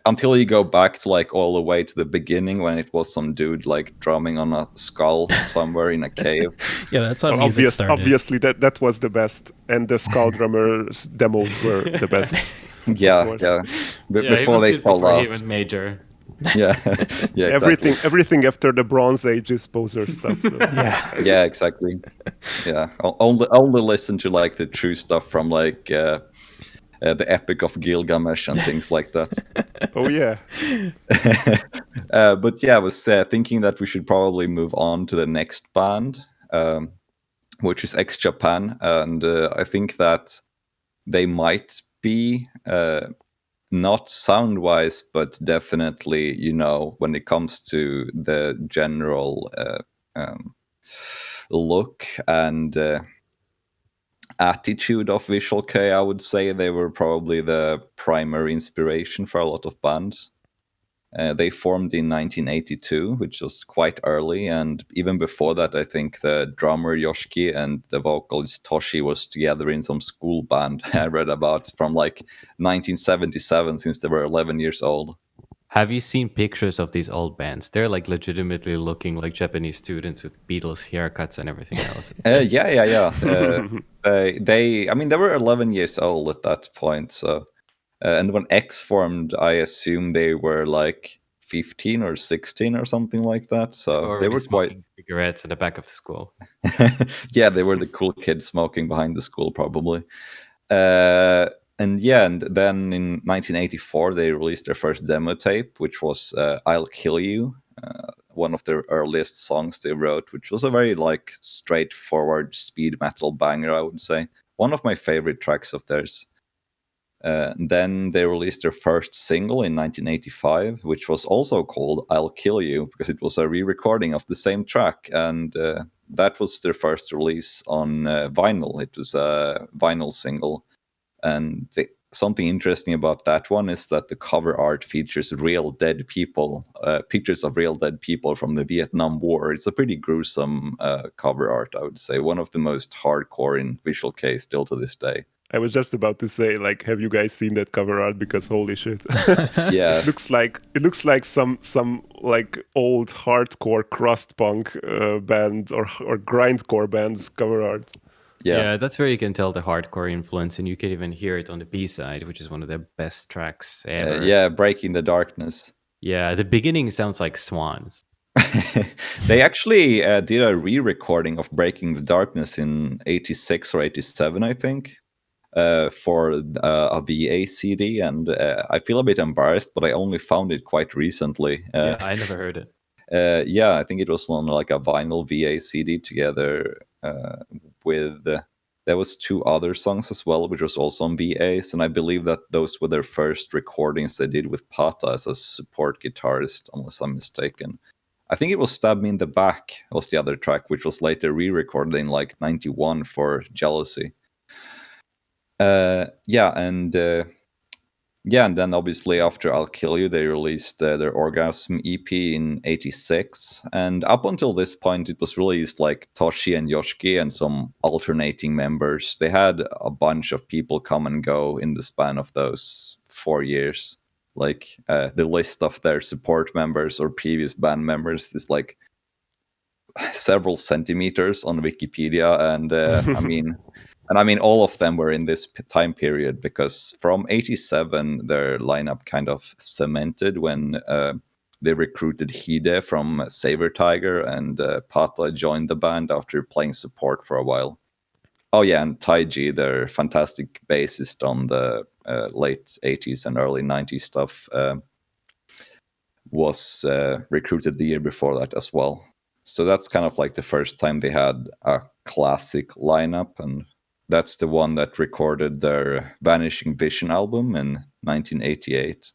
Until you go back to like all the way to the beginning when it was some dude like drumming on a skull somewhere in a cave. Yeah, that's how music started. Obviously, that was the best. And the Skull Drummer's demos were the best. Yeah, course. yeah. Yeah, he Before was they good sold before he out. went major. Yeah, yeah, exactly. Everything after the Bronze Age is poser stuff. So. Yeah. Yeah, exactly. Yeah, only listen to like the true stuff from like the Epic of Gilgamesh and things like that. Oh yeah. But yeah, I was thinking that we should probably move on to the next band, which is X Japan, and I think that they might be not sound wise, but definitely, when it comes to the general look and attitude of Visual K, I would say they were probably the primary inspiration for a lot of bands. They formed in 1982, which was quite early, and even before that, I think the drummer Yoshiki and the vocalist Toshi was together in some school band I read about from like 1977, since they were 11 years old. Have you seen pictures of these old bands? They're like legitimately looking like Japanese students with Beatles haircuts and everything else. Yeah. They were 11 years old at that point, so. And when X formed, I assume they were like 15 or 16 or something like that. So they Already were quite. smoking cigarettes in the back of the school. Yeah, they were the cool kids smoking behind the school, probably. And then in 1984, they released their first demo tape, which was I'll Kill You, one of their earliest songs they wrote, which was a very like straightforward speed metal banger, I would say. One of my favorite tracks of theirs. Then they released their first single in 1985, which was also called I'll Kill You, because it was a re-recording of the same track. And that was their first release on vinyl. It was a vinyl single. And something interesting about that one is that the cover art features real dead people, pictures of real dead people from the Vietnam War. It's a pretty gruesome cover art, I would say. One of the most hardcore in Visual K still to this day. I was just about to say, like, have you guys seen that cover art? Because holy shit. Yeah. It looks like some like old hardcore crust punk band or grindcore band's cover art. Yeah, that's where you can tell the hardcore influence, and you can even hear it on the B side, which is one of their best tracks ever. Breaking the Darkness. Yeah, the beginning sounds like Swans. They actually did a re-recording of Breaking the Darkness in 86 or 87, I think. For a VA CD, and I feel a bit embarrassed, but I only found it quite recently. Yeah, I never heard it. I think it was on like a vinyl VA CD together with. There was two other songs as well, which was also on VAs, and I believe that those were their first recordings they did with Pata as a support guitarist, unless I'm mistaken. I think it was Stab Me in the Back was the other track, which was later re-recorded in like 91 for Jealousy. And then obviously after I'll Kill You, they released their Orgasm EP in 86. And up until this point, it was released like Toshi and Yoshiki and some alternating members. They had a bunch of people come and go in the span of those 4 years. Like the list of their support members or previous band members is like several centimeters on Wikipedia. And I mean, all of them were in this time period, because from 87, their lineup kind of cemented when they recruited Hide from Saber Tiger, and Pata joined the band after playing support for a while. Oh, yeah, and Taiji, their fantastic bassist on the late 80s and early 90s stuff, was recruited the year before that as well. So that's kind of like the first time they had a classic lineup, and that's the one that recorded their Vanishing Vision album in 1988,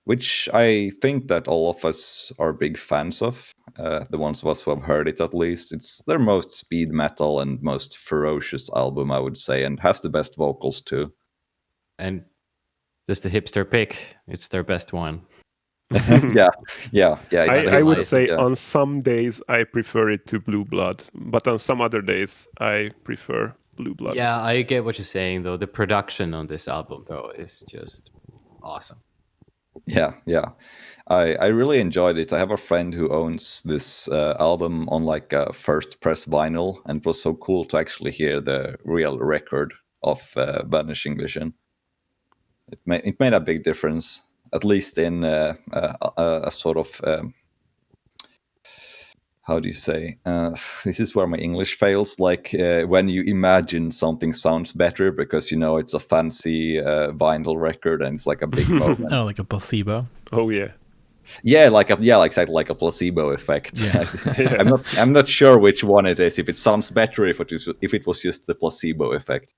which I think that all of us are big fans of. The ones of us who have heard it, at least. It's their most speed metal and most ferocious album, I would say, and has the best vocals too. And just the hipster pick. It's their best one. yeah. It's I would say yeah. on some days I prefer it to Blue Blood, but on some other days I prefer Blue Blood. Yeah, I get what you're saying, though. The production on this album, though, is just awesome. Yeah. I really enjoyed it. I have a friend who owns this album on like a first press vinyl, and it was so cool to actually hear the real record of Vanishing Vision. It made a big difference, at least in a sort of how do you say? This is where my English fails. Like when you imagine something sounds better because you know it's a fancy vinyl record and it's like a big moment. Oh, like a placebo. Oh yeah. Yeah, exactly like a placebo effect. Yeah. I'm not sure which one it is. If it sounds better, if it was just the placebo effect.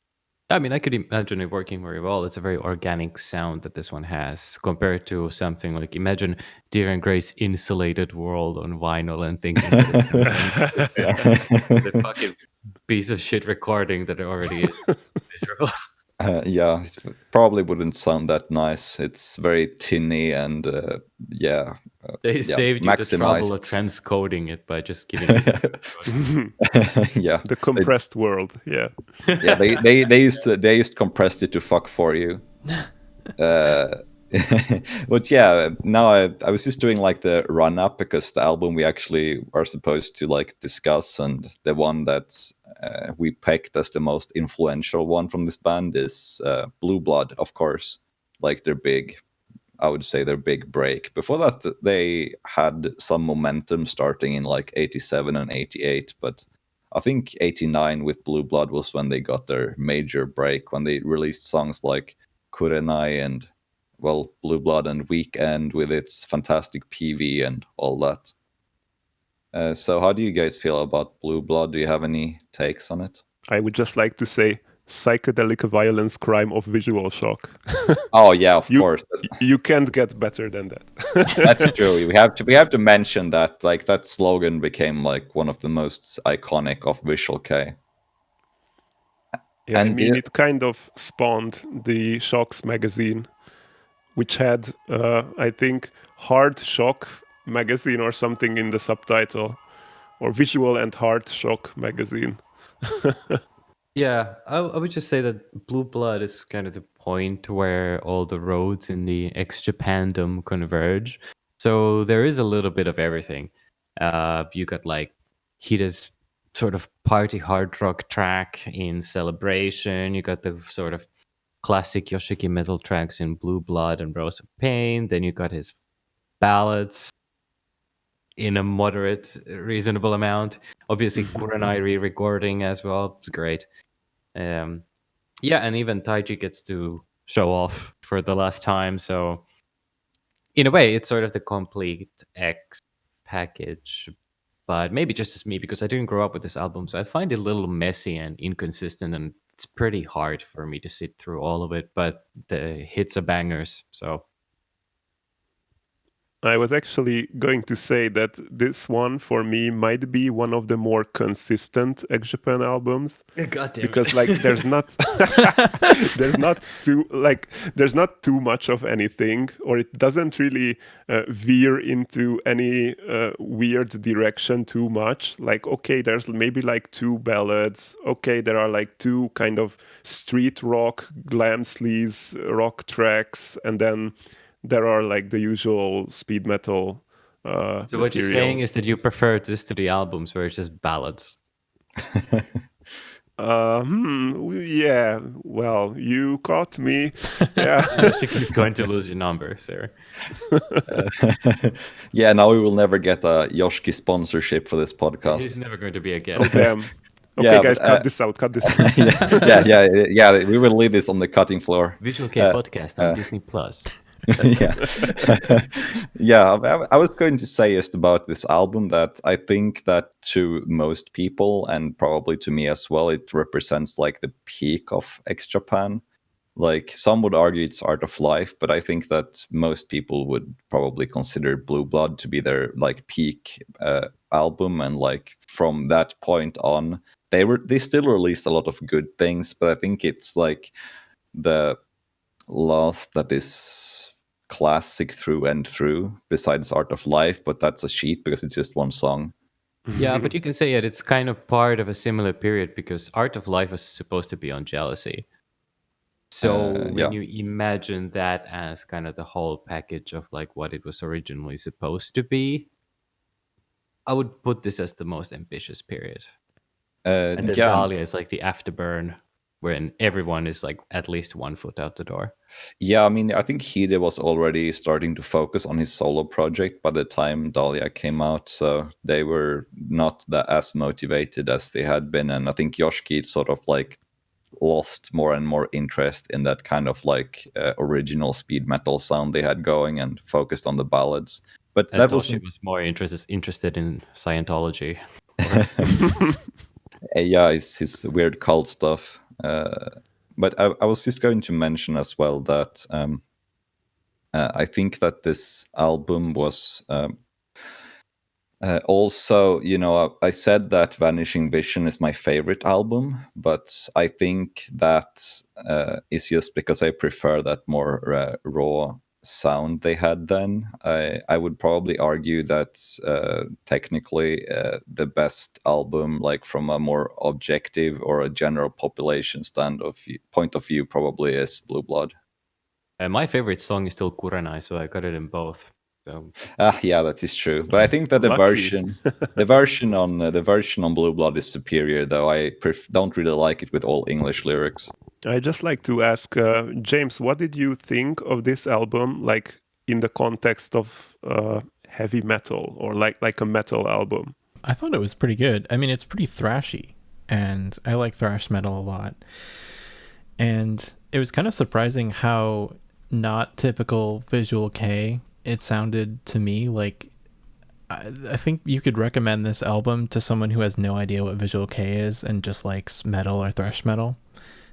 I mean, I could imagine it working very well. It's a very organic sound that this one has compared to something like, imagine Dear and Grace Insulated World on vinyl and thinking that it's the fucking piece of shit recording that already is miserable. Yeah, it probably wouldn't sound that nice. It's very tinny and They saved you the trouble of transcoding it by just giving it. Yeah, the compressed world. Yeah. Yeah, they used compressed it to fuck for you. But yeah, now I was just doing like the run up because the album we actually are supposed to like discuss, and the one that we picked as the most influential one from this band is Blue Blood, of course. Like I would say their big break. Before that, they had some momentum starting in like 87 and 88, but I think 89 with Blue Blood was when they got their major break, when they released songs like Kurenai and, well, Blue Blood and Weekend with its fantastic PV and all that. So how do you guys feel about Blue Blood? Do you have any takes on it? I would just like to say psychedelic violence crime of visual shock. Oh yeah, of course. You can't get better than that. That's true. We have to mention that, like, that slogan became like one of the most iconic of Visual K. Yeah, and I mean, it kind of spawned the Shocks magazine, which had, I think, Hard Shock magazine or something in the subtitle, or Visual and Hard Shock magazine. Yeah, I would just say that Blue Blood is kind of the point where all the roads in the ex-Japandom converge. So there is a little bit of everything. You got like Hita's sort of party hard rock track in Celebration. You got the sort of classic Yoshiki metal tracks in Blue Blood and Rose of Pain. Then you got his ballads in a moderate, reasonable amount. Obviously, Kurenai re-recording as well. It's great. Yeah, and even Taiji gets to show off for the last time. So, in a way, it's sort of the complete X package. But maybe just as me, because I didn't grow up with this album, so I find it a little messy and inconsistent, and it's pretty hard for me to sit through all of it. But the hits are bangers, so. I was actually going to say that this one for me might be one of the more consistent X-Japan albums. God damn because it. like there's not too much of anything, or it doesn't really veer into any weird direction too much. Like, okay, there's maybe like 2 ballads. Okay, there are like 2 kind of street rock, glam sleaze rock tracks, and then there are like the usual speed metal So what you're saying is that you prefer this to the albums where it's just ballads? Yeah, well, you caught me. Yeah. Yoshiki's going to lose your number, sir. Yeah, now we will never get a Yoshiki sponsorship for this podcast. He's never going to be a guest. Oh, damn. Okay, Yeah, guys, but, cut this out. Cut this out. yeah. We will leave this on the cutting floor. Visual K podcast on Disney Plus. Yeah. Yeah, I was going to say just about this album that I think that to most people, and probably to me as well, it represents like the peak of X Japan. Like some would argue it's Art of Life, but I think that most people would probably consider Blue Blood to be their like peak album, and like from that point on, they still released a lot of good things, but I think it's like the last that is classic through and through, besides Art of Life, but that's a cheat because it's just one song. Yeah, but you can say that it's kind of part of a similar period because Art of Life was supposed to be on Jealousy. So when Yeah. you imagine that as kind of the whole package of like what it was originally supposed to be, I would put this as the most ambitious period. And then Yeah, Dahlia is like the afterburn when everyone is like at least 1 foot out the door. yeah. I mean, I think Hide was already starting to focus on his solo project by the time Dahlia came out, so they were not that as motivated as they had been. And I think Josh Keats sort of like lost more and more interest in that kind of like original speed metal sound they had going and focused on the ballads. But And that was Toshi was more interested in Scientology. yeah, it's his weird cult stuff. But I was just going to mention as well that I think that this album was also, you know, I said that Vanishing Vision is my favorite album, but I think that is just because I prefer that more raw sound they had then. I would probably argue that technically the best album, like from a more objective or a general population point of view, probably is Blue Blood. My favorite song is still Kurenai, so I got it in both. So Yeah, that is true. But I think that Lucky. the version on Blue Blood is superior, though. I don't really like it with all English lyrics. I just like to ask James, what did you think of this album, like in the context of heavy metal or like a metal album? I thought it was pretty good. I mean, it's pretty thrashy, and I like thrash metal a lot. And it was kind of surprising how not typical Visual K it sounded to me. Like, I think you could recommend this album to someone who has no idea what Visual K is and just likes metal or thrash metal.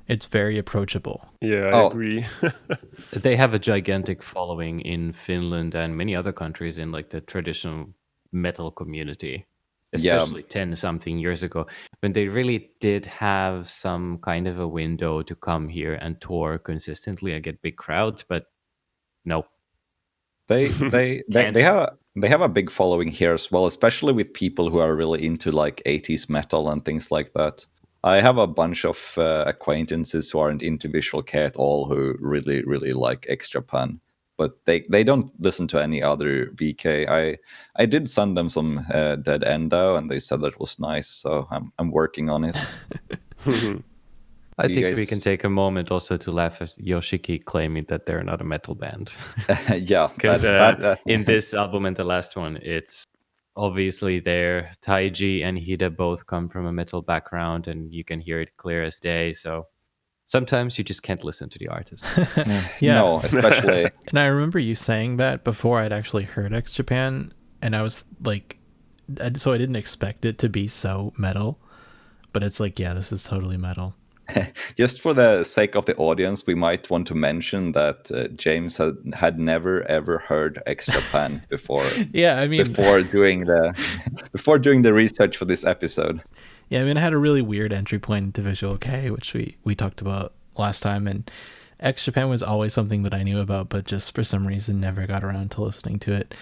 It's very approachable. Yeah, I Oh. agree. they have a gigantic following in Finland and many other countries in like the traditional metal community, Yeah, especially 10 something years ago when they really did have some kind of a window to come here and tour consistently and get big crowds, but no. they have a big following here as well, especially with people who are really into like 80s metal and things like that. I have a bunch of acquaintances who aren't into Visual K at all who really really like X Japan, but they don't listen to any other VK. I did send them some Dead End though, and they said that it was nice, so I'm working on it. I Do you think we guys- can take a moment also to laugh at Yoshiki claiming that they're not a metal band. Yeah, Because that in this album and the last one, it's obviously there. Taiji and Hida both come from a metal background, and you can hear it clear as day. So sometimes you just can't listen to the artist. Yeah. no, especially And I remember you saying that before I'd actually heard X Japan, and I was like, so I didn't expect it to be so metal, but it's like, yeah, this is totally metal. just for the sake of the audience, we might want to mention that James had never ever heard X Japan before. Yeah, I mean, before doing the research for this episode. yeah, I mean, I had a really weird entry point into Visual K, which we talked about last time, and X Japan was always something that I knew about, but just for some reason never got around to listening to it.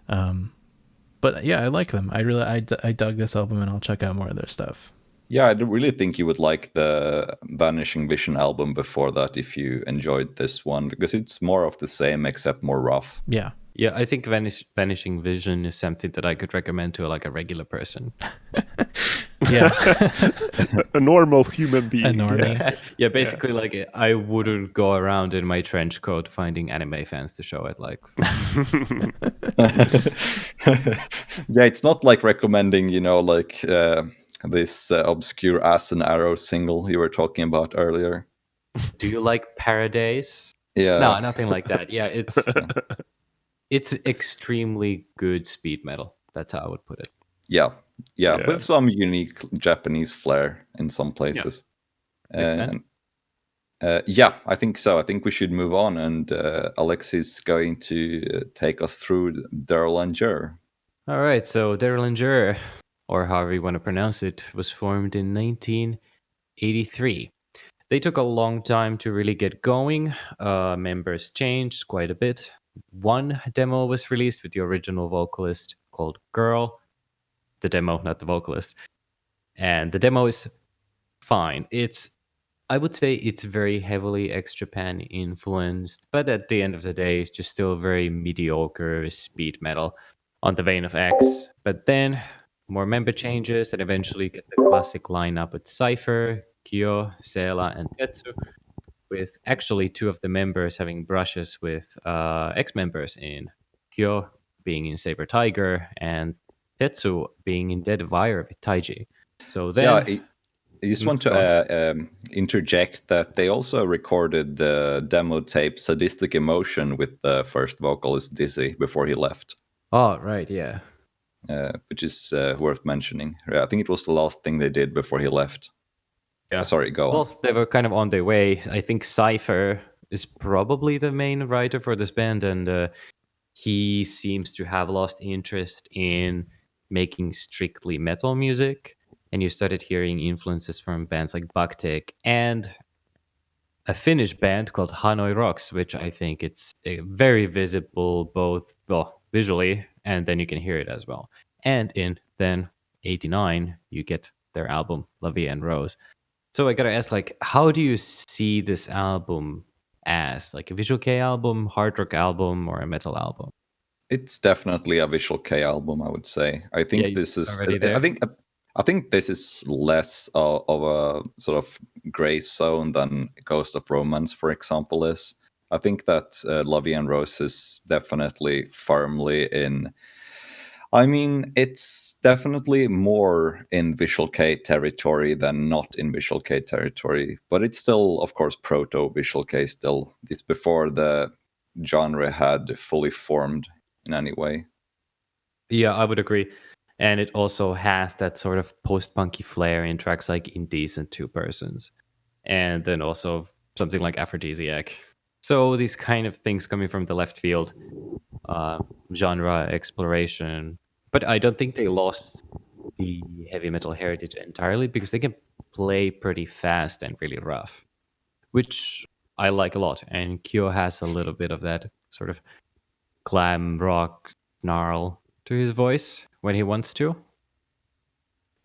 But yeah, I like them. I dug this album, and I'll check out more of their stuff. Yeah, I really think you would like the Vanishing Vision album before that if you enjoyed this one, because it's more of the same except more rough. Yeah. Yeah, I think Vanishing Vision is something that I could recommend to like a regular person. Yeah. A normal human being. A normie. Yeah, basically, like I wouldn't go around in my trench coat finding anime fans to show it. Like, Yeah, it's not like recommending, you know, like this obscure Ass and Arrow single you were talking about earlier. do you like Paradise? Yeah. No, nothing like that. Yeah, it's extremely good speed metal. That's how I would put it. Yeah, Yeah. with some unique Japanese flair in some places. Expand. And yeah, I think so. I think we should move on, and Alex is going to take us through Derlinger. All right, so Derlinger, or however you want to pronounce it, was formed in 1983. They took a long time to really get going. Members changed quite a bit. One demo was released with the original vocalist called Girl. The demo, not the vocalist. And the demo is fine. I would say it's very heavily ex-Japan influenced, but at the end of the day, it's just still very mediocre speed metal on the vein of X. But then more member changes and eventually get the classic lineup with Cypher, Kyo, Seela, and Tetsu, with actually two of the members having brushes with ex-members in Kyo being in Saber Tiger and Tetsu being in Dead Wire with Taiji. So then, I just want go on. to interject that they also recorded the demo tape Sadistic Emotion with the first vocalist Dizzy before he left, Oh, right, yeah. which is worth mentioning. I think it was the last thing they did before he left. Yeah. Sorry, go on. Well, they were kind of on their way. I think Cypher is probably the main writer for this band, and he seems to have lost interest in making strictly metal music. And you started hearing influences from bands like Baktek and a Finnish band called Hanoi Rocks, which I think it's very visible both visually, and then you can hear it as well. And in then 89, you get their album La Vie en Rose. So I gotta ask, like, how do you see this album as? Like a Visual K album, hard rock album, or a metal album? It's definitely a Visual K album, I would say. I Yeah, think this is. already there. I think this is less of a sort of gray zone than Ghost of Romance, for example, is. I think that La Vie en Rose is definitely firmly in. I mean, it's definitely more in Visual K territory than not in Visual K territory, but it's still, of course, proto Visual K still. It's before the genre had fully formed in any way. Yeah, I would agree. And it also has that sort of post-punky flair in tracks like Indecent Two Persons. And then also something like Aphrodisiac. So these kind of things coming from the left field, uh, genre exploration. But I don't think they lost the heavy metal heritage entirely because they can play pretty fast and really rough, which I like a lot. And Kyo has a little bit of that sort of glam rock snarl to his voice when he wants to.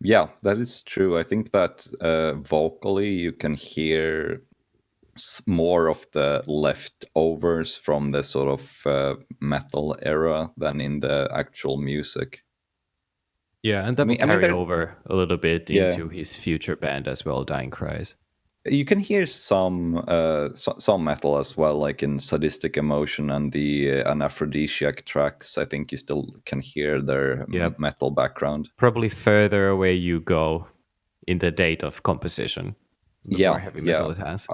Yeah, that is true. I think that vocally you can hear more of the leftovers from the sort of metal era than in the actual music. Yeah, and that will I mean, carry over a little bit yeah, into his future band as well, Dying Cries. you can hear some metal as well, like in Sadistic Emotion and the Anaphrodisiac tracks. I think you still can hear their Yeah, metal background. probably further away you go in the date of composition, the more Yeah, heavy yeah, metal it has.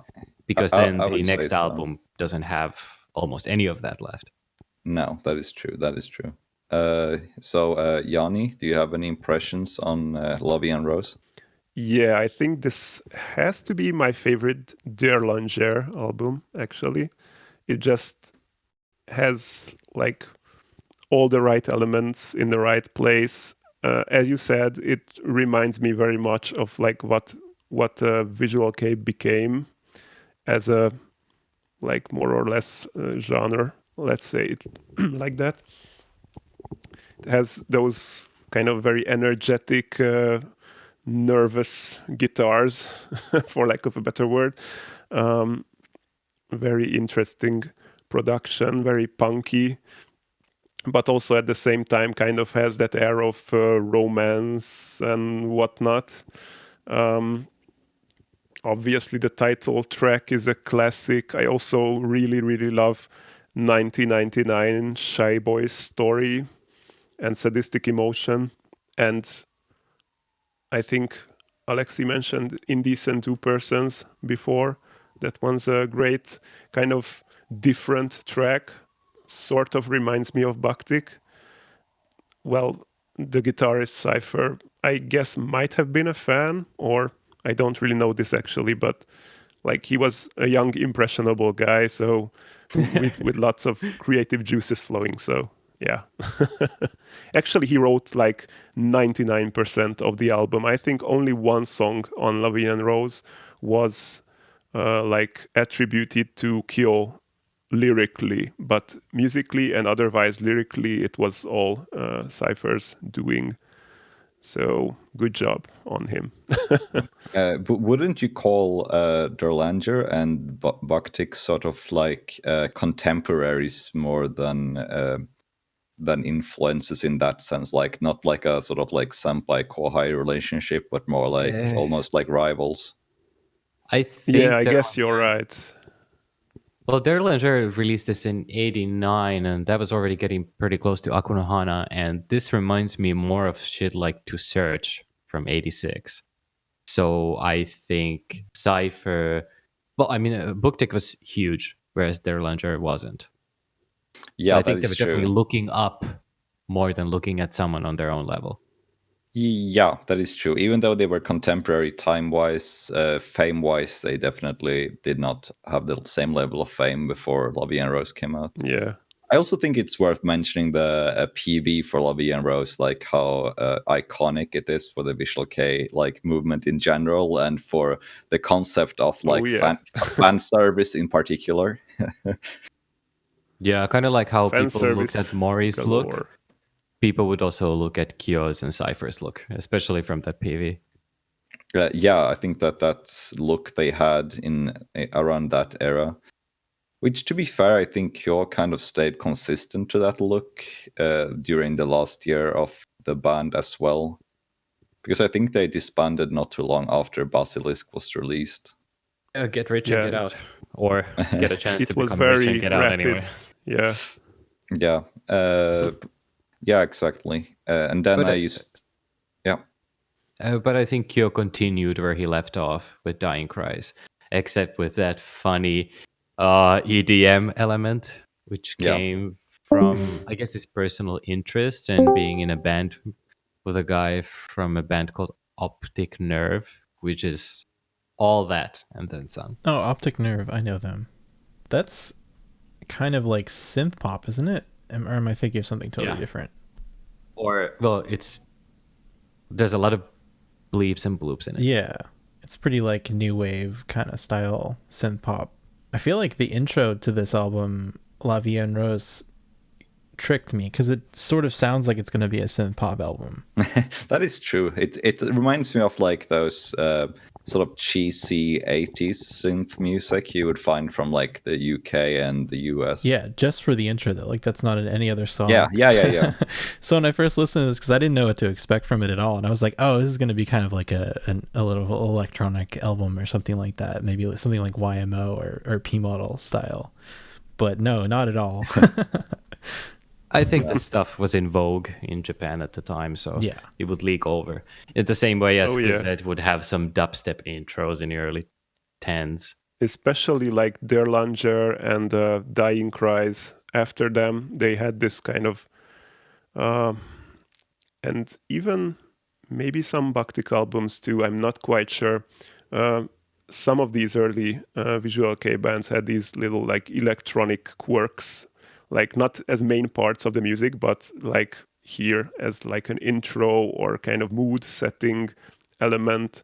Because then I the would say next so. album doesn't have almost any of that left. No, that is true. That is true. So, Yanni, do you have any impressions on La Vie en Rose? Yeah, I think this has to be my favorite Der Langer album, actually. It just has like all the right elements in the right place. As you said, it reminds me very much of like what Visual K became as a like more or less genre. Let's say it like that. It has those kind of very energetic, nervous guitars, for lack of a better word. Um, Very interesting production, very punky, but also at the same time kind of has that air of romance and whatnot. Um, Obviously, the title track is a classic. I also really, really love 1999 Shy Boy's story and Sadistic Emotion. And I think Alexi mentioned Indecent Two Persons before. That one's a great kind of different track. Sort of reminds me of Bhaktik. Well, the guitarist Cypher, I guess, might have been a fan, or I don't really know this actually, but like he was a young, impressionable guy, so with lots of creative juices flowing. So yeah, actually, he wrote like 99% of the album. I think only one song on La Vie en Rose was like attributed to Kyo lyrically, but musically and otherwise lyrically, it was all Cypher's doing. So good job on him. But wouldn't you call Derlanger and Bhaktik sort of like contemporaries more than influences in that sense? Like not like a sort of like senpai kohai relationship, but more like almost like rivals. I Yeah, think I guess you're right. Well, Derlanger released this in '89, and that was already getting pretty close to Akunohana. And this reminds me more of shit like To Search from '86. So I think Cypher. Well, I mean, Booktick was huge, whereas Derlanger wasn't. So Yeah, I that think they were is definitely true. looking up more than looking at someone on their own level. Yeah, that is true. Even though they were contemporary time-wise, fame-wise, they definitely did not have the same level of fame before La Vie en Rose came out. Yeah. I also think it's worth mentioning the PV for La Vie en Rose, like how iconic it is for the Visual K like movement in general, and for the concept of Oh like yeah. fan service in particular. Yeah, kind of like how Fan people looked at service Mori's look. galore. People would also look at Kyo's and Cypher's look, especially from that PV. Yeah, I think that look they had in around that era, which to be fair, I think Kyo kind of stayed consistent to that look during the last year of the band as well, because I think they disbanded not too long after Basilisk was released. Get rich and Yeah. get out, or get a chance to It was become rich and very get out anyway. rapid. Yeah. Yeah, yeah, exactly. And then But, I used, yeah, but I think Kyo continued where he left off with Dying Cries, except with that funny EDM element, which Yeah. came from, I guess, his personal interest and being in a band with a guy from a band called Optic Nerve, which is all that and then some. Oh, Optic Nerve, I know them. That's kind of like synth pop, isn't it? Or am I thinking of something totally Yeah. different? Or, well, there's a lot of bleeps and bloops in it. Yeah, it's pretty like new wave kind of style synth pop. I feel like the intro to this album, La Vie en Rose, tricked me because it sort of sounds like it's going to be a synth pop album. that is true. It reminds me of like those sort of cheesy 80s synth music you would find from like the UK and the US. Yeah, just for the intro though, like that's not in any other song. Yeah. So when I first listened to this, because I didn't know what to expect from it at all, and I was like, oh, this is going to be kind of like a little electronic album or something like that, maybe something like YMO or P Model style. But no, not at all. I think this stuff was in vogue in Japan at the time, so Yeah. it would leak over. In the same way as Oh, yeah. Gazette would have some dubstep intros in the early 10s. Especially like Derlanger and Dying Cries after them, they had this kind of and even maybe some Bhaktik albums too, I'm not quite sure. Some of these early Visual K bands had these little like electronic quirks, like not as main parts of the music, but like here as like an intro or kind of mood setting element.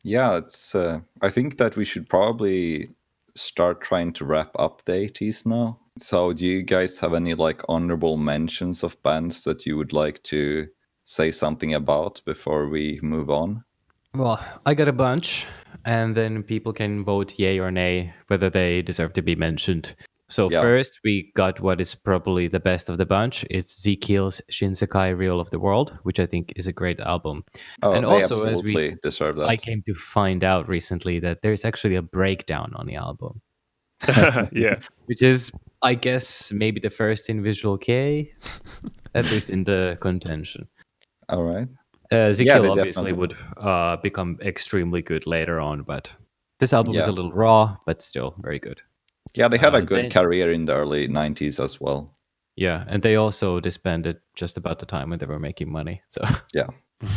Yeah, it's. I think that we should probably start trying to wrap up the 80s now. So, do you guys have any like honorable mentions of bands that you would like to say something about before we move on? Well, I got a bunch, and then people can vote yay or nay whether they deserve to be mentioned. So Yeah. first, we got what is probably the best of the bunch. It's Zekil's Shinsekai Reel of the World, which I think is a great album. Oh, And they also, absolutely deserve I that. came to find out recently that there's actually a breakdown on the album, Yeah. which is, I guess, maybe the first in Visual K, at least in the contention. All right. Zekil they obviously definitely- would become extremely good later on, but this album is Yeah. a little raw, but still very good. Yeah, they had a good They- career in the early 90s as well. Yeah, and they also disbanded just about the time when they were making money. So Yeah.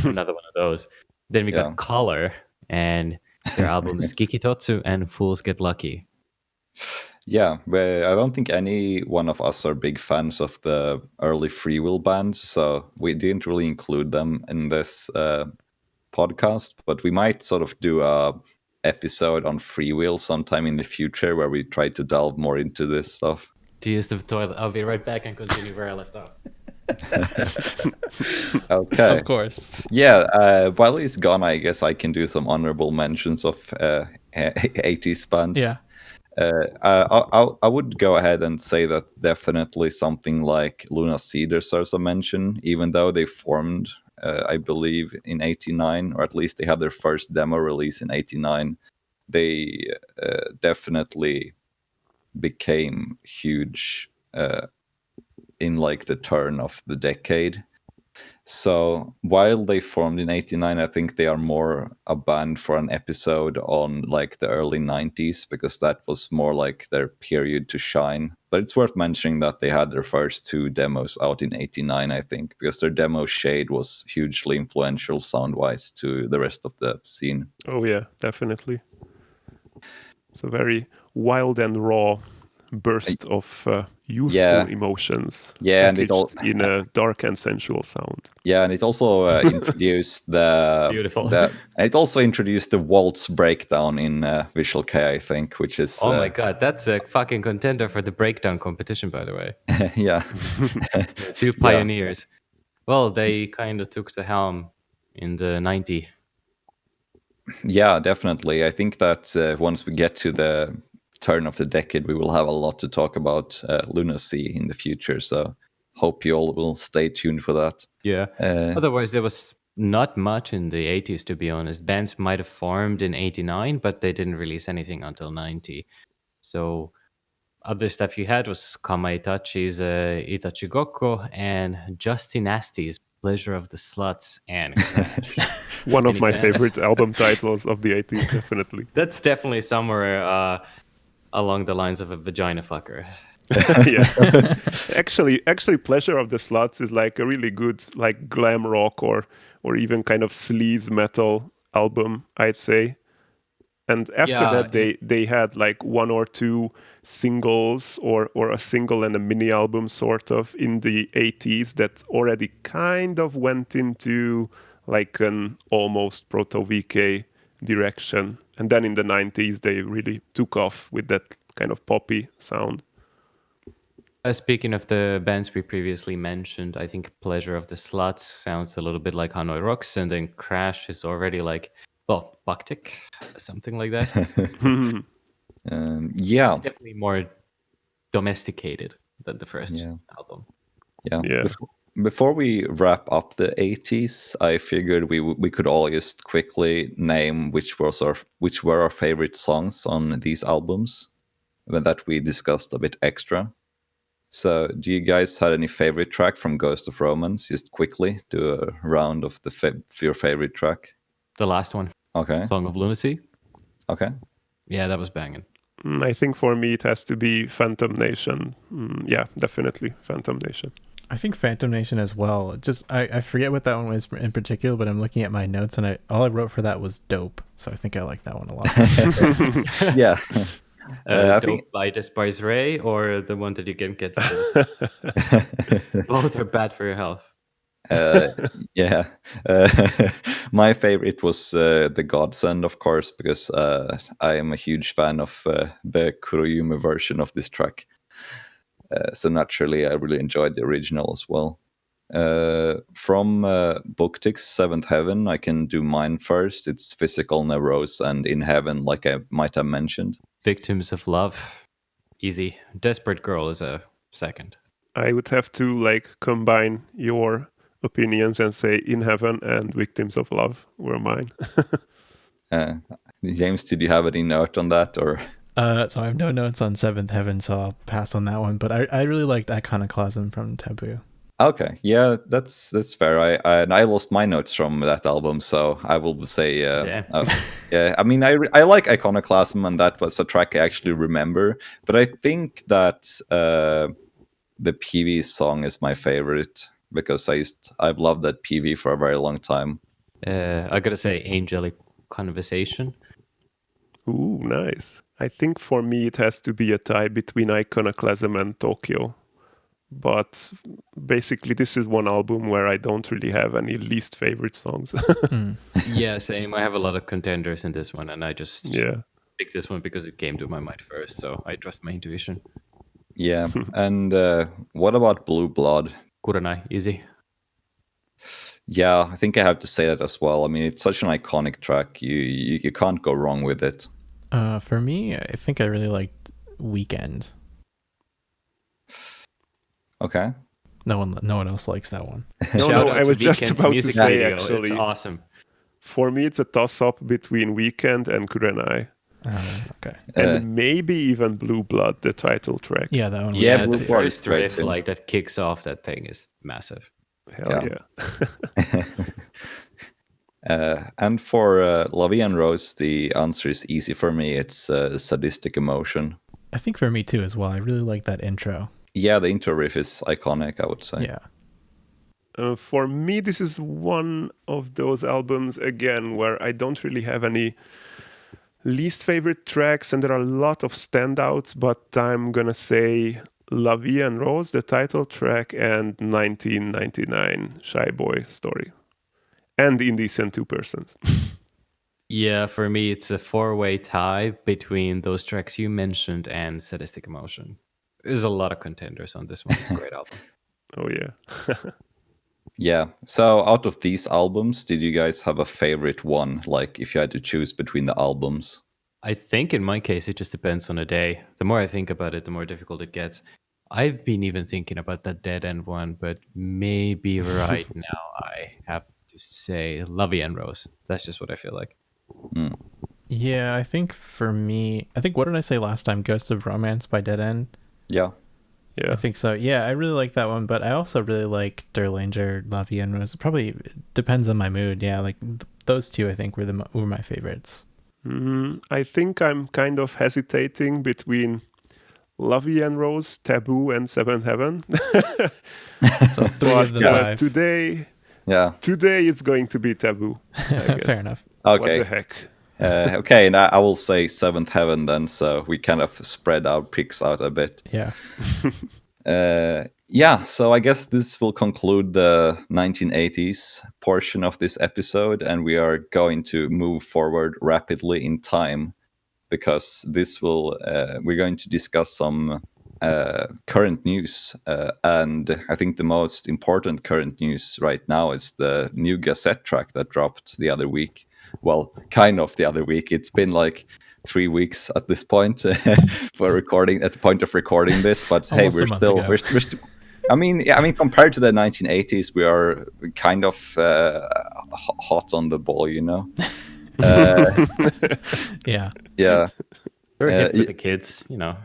another one of those. Then we Yeah. got Color and their albums Kikitotsu and Fools Get Lucky. Yeah, but I don't think any one of us are big fans of the early freewheel bands, so we didn't really include them in this podcast. But we might sort of do a episode on freewheel sometime in the future where we try to delve more into this stuff. To use the toilet, I'll be right back and continue where I left off. Okay. Of course. Yeah, while he's gone, I guess I can do some honorable mentions of 80s bands. Yeah. I would go ahead and say that definitely something like Luna Sea deserves a mention, even though they formed, I believe, in '89, or at least they had their first demo release in '89. They definitely became huge in like the turn of the decade. So while they formed in '89, I think they are more a band for an episode on like the early '90s, because that was more like their period to shine. But it's worth mentioning that they had their first 2 demos out in '89, I think, because their demo Shade was hugely influential sound-wise to the rest of the scene. Oh yeah, definitely. It's a very wild and raw burst of youthful Yeah. emotions, Yeah, and it all packaged in a dark and sensual sound. Yeah, and it also introduced the Beautiful. and it also introduced the waltz breakdown in Visual K, I think, which is Oh my god, that's a fucking contender for the breakdown competition, by the way. yeah. The two pioneers. Well, they kind of took the helm in the 90s. Yeah, definitely. I think that once we get to the turn of the decade, we will have a lot to talk about Lunacy in the future. So hope you all will stay tuned for that. Yeah. Otherwise, there was not much in the 80s, to be honest. Bands might have formed in 89, but they didn't release anything until 90. So other stuff you had was Kama Itachi's Itachi Gokko and Justy Nasty's Pleasure of the Sluts and Crash. One of In my advance. favorite album titles of the 80s, definitely. That's definitely somewhere along the lines of a vagina fucker. Yeah. Actually, Pleasure of the Sluts is like a really good like glam rock or even kind of sleaze metal album, I'd say. And after Yeah, that, they had like 1 or 2 singles or a single and a mini album sort of in the 80s that already kind of went into like an almost proto-VK direction. And then in the 90s, they really took off with that kind of poppy sound. Speaking of the bands we previously mentioned, I think Pleasure of the Sluts sounds a little bit like Hanoi Rocks, and then Crash is already like, well, Buktik, something like that. Yeah. It's definitely more domesticated than the first Yeah. album. Yeah. Yeah. Before we wrap up the 80s, I figured we could all just quickly name which were our favorite songs on these albums that we discussed a bit extra. So, do you guys had any favorite track from Ghost of Romance? Just quickly do a round of your favorite track. The last one, Okay. Song of Lunacy. Okay. Yeah, that was banging. I think for me it has to be Phantom Nation. Yeah, definitely Phantom Nation. I think Phantom Nation as well. Just I forget what that one was in particular, but I'm looking at my notes and all I wrote for that was dope. So I think I like that one a lot. Yeah. I Dope think by Despise Ray or the one that you can get. Both are bad for your health. yeah. My favorite was the Godsend, of course, because I am a huge fan of the Kuroyume version of this track. So naturally, I really enjoyed the original as well. From Buktik's Seventh Heaven, I can do mine first. It's Physical Neurose and In Heaven, like I might have mentioned. Victims of Love, easy. Desperate Girl is a second. I would have to like combine your opinions and say In Heaven and Victims of Love were mine. James, did you have any note on that, or? So I have no notes on Seventh Heaven, so I'll pass on that one. But I really liked Iconoclasm from Taboo. Okay, yeah, that's fair. I lost my notes from that album, so I will say, Yeah. yeah. I mean, I like Iconoclasm, and that was a track I actually remember. But I think that the PV song is my favorite because I've loved that PV for a very long time. I gotta say, Angelic Conversation. Ooh, nice. I think for me it has to be a tie between Iconoclasm and Tokyo. But basically, this is one album where I don't really have any least favorite songs. Yeah, same. I have a lot of contenders in this one, and I just Yeah. picked this one because it came to my mind first. So I trust my intuition. Yeah, and what about Blue Blood? Kurenai, easy. Yeah, I think I have to say that as well. I mean, it's such an iconic track. You can't go wrong with it. For me, I think I really liked Weekend. Okay. No one else likes that one. No, Shout no, out I to was just Weekend's about to music say, video. actually, It's awesome. for me, it's a toss-up between Weekend and Kurenai. Okay. And maybe even Blue Blood, the title track. Yeah, that one. Was Yeah, good Blue the too. Blood is first great riff, too. like that kicks off that thing, is massive. Hell yeah. And for La Vie en Rose, the answer is easy for me. It's Sadistic Emotion. I think for me too as well. I really like that intro. Yeah, the intro riff is iconic, I would say. Yeah. For me, this is one of those albums, again, where I don't really have any least favorite tracks, and there are a lot of standouts, but I'm gonna say La Vie en Rose, the title track, and 1999 Shy Boy Story. And Indecent Two Persons. Yeah, for me, it's a four-way tie between those tracks you mentioned and Sadistic Emotion. There's a lot of contenders on this one. It's a great album. Oh, yeah. Yeah. So out of these albums, did you guys have a favorite one? Like if you had to choose between the albums? I think in my case, it just depends on a day. The more I think about it, the more difficult it gets. I've been even thinking about that Dead End one, but maybe right now I have to say La Vie en Rose. That's just what I feel like. Yeah, I think for me, what did I say last time? Ghost of Romance by Dead End? Yeah. Yeah. I think so. Yeah, I really like that one, but I also really like Derlinger, La Vie en Rose. It probably depends on my mood. Yeah, like those two I think were my favorites. I think I'm kind of hesitating between La Vie en Rose, Taboo, and Seventh Heaven. So three of the five. Today it's going to be Taboo, I guess. Fair enough. Okay. What the heck? Okay, and I will say Seventh Heaven then, so we kind of spread our picks out a bit. Yeah. Yeah, so I guess this will conclude the 1980s portion of this episode, and we are going to move forward rapidly in time because we're going to discuss some current news, and I think the most important current news right now is the new Gazette track that dropped the other week. Well, kind of the other week. It's been like 3 weeks at this point for recording. At the point of recording this, but hey, Almost a month ago. we're still. I mean, compared to the 1980s, we are kind of hot on the ball, you know. Yeah. Yeah. We're hip with the kids, you know.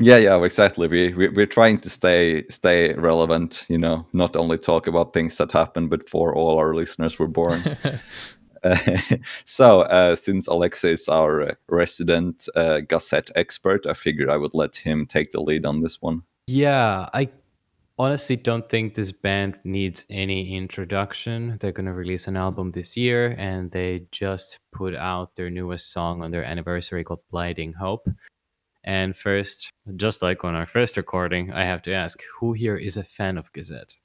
Yeah, exactly. We're trying to stay relevant, you know, not only talk about things that happened before all our listeners were born. So since Alexei is our resident Gazette expert, I figured I would let him take the lead on this one. Yeah, I honestly don't think this band needs any introduction. They're going to release an album this year, and they just put out their newest song on their anniversary called Blinding Hope. And first, just like on our first recording, I have to ask, who here is a fan of Gazette?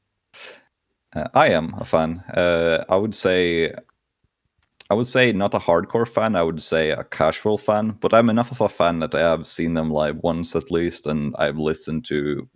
I am a fan. I would say not a hardcore fan. I would say a casual fan, but I'm enough of a fan that I have seen them live once at least, and I've listened to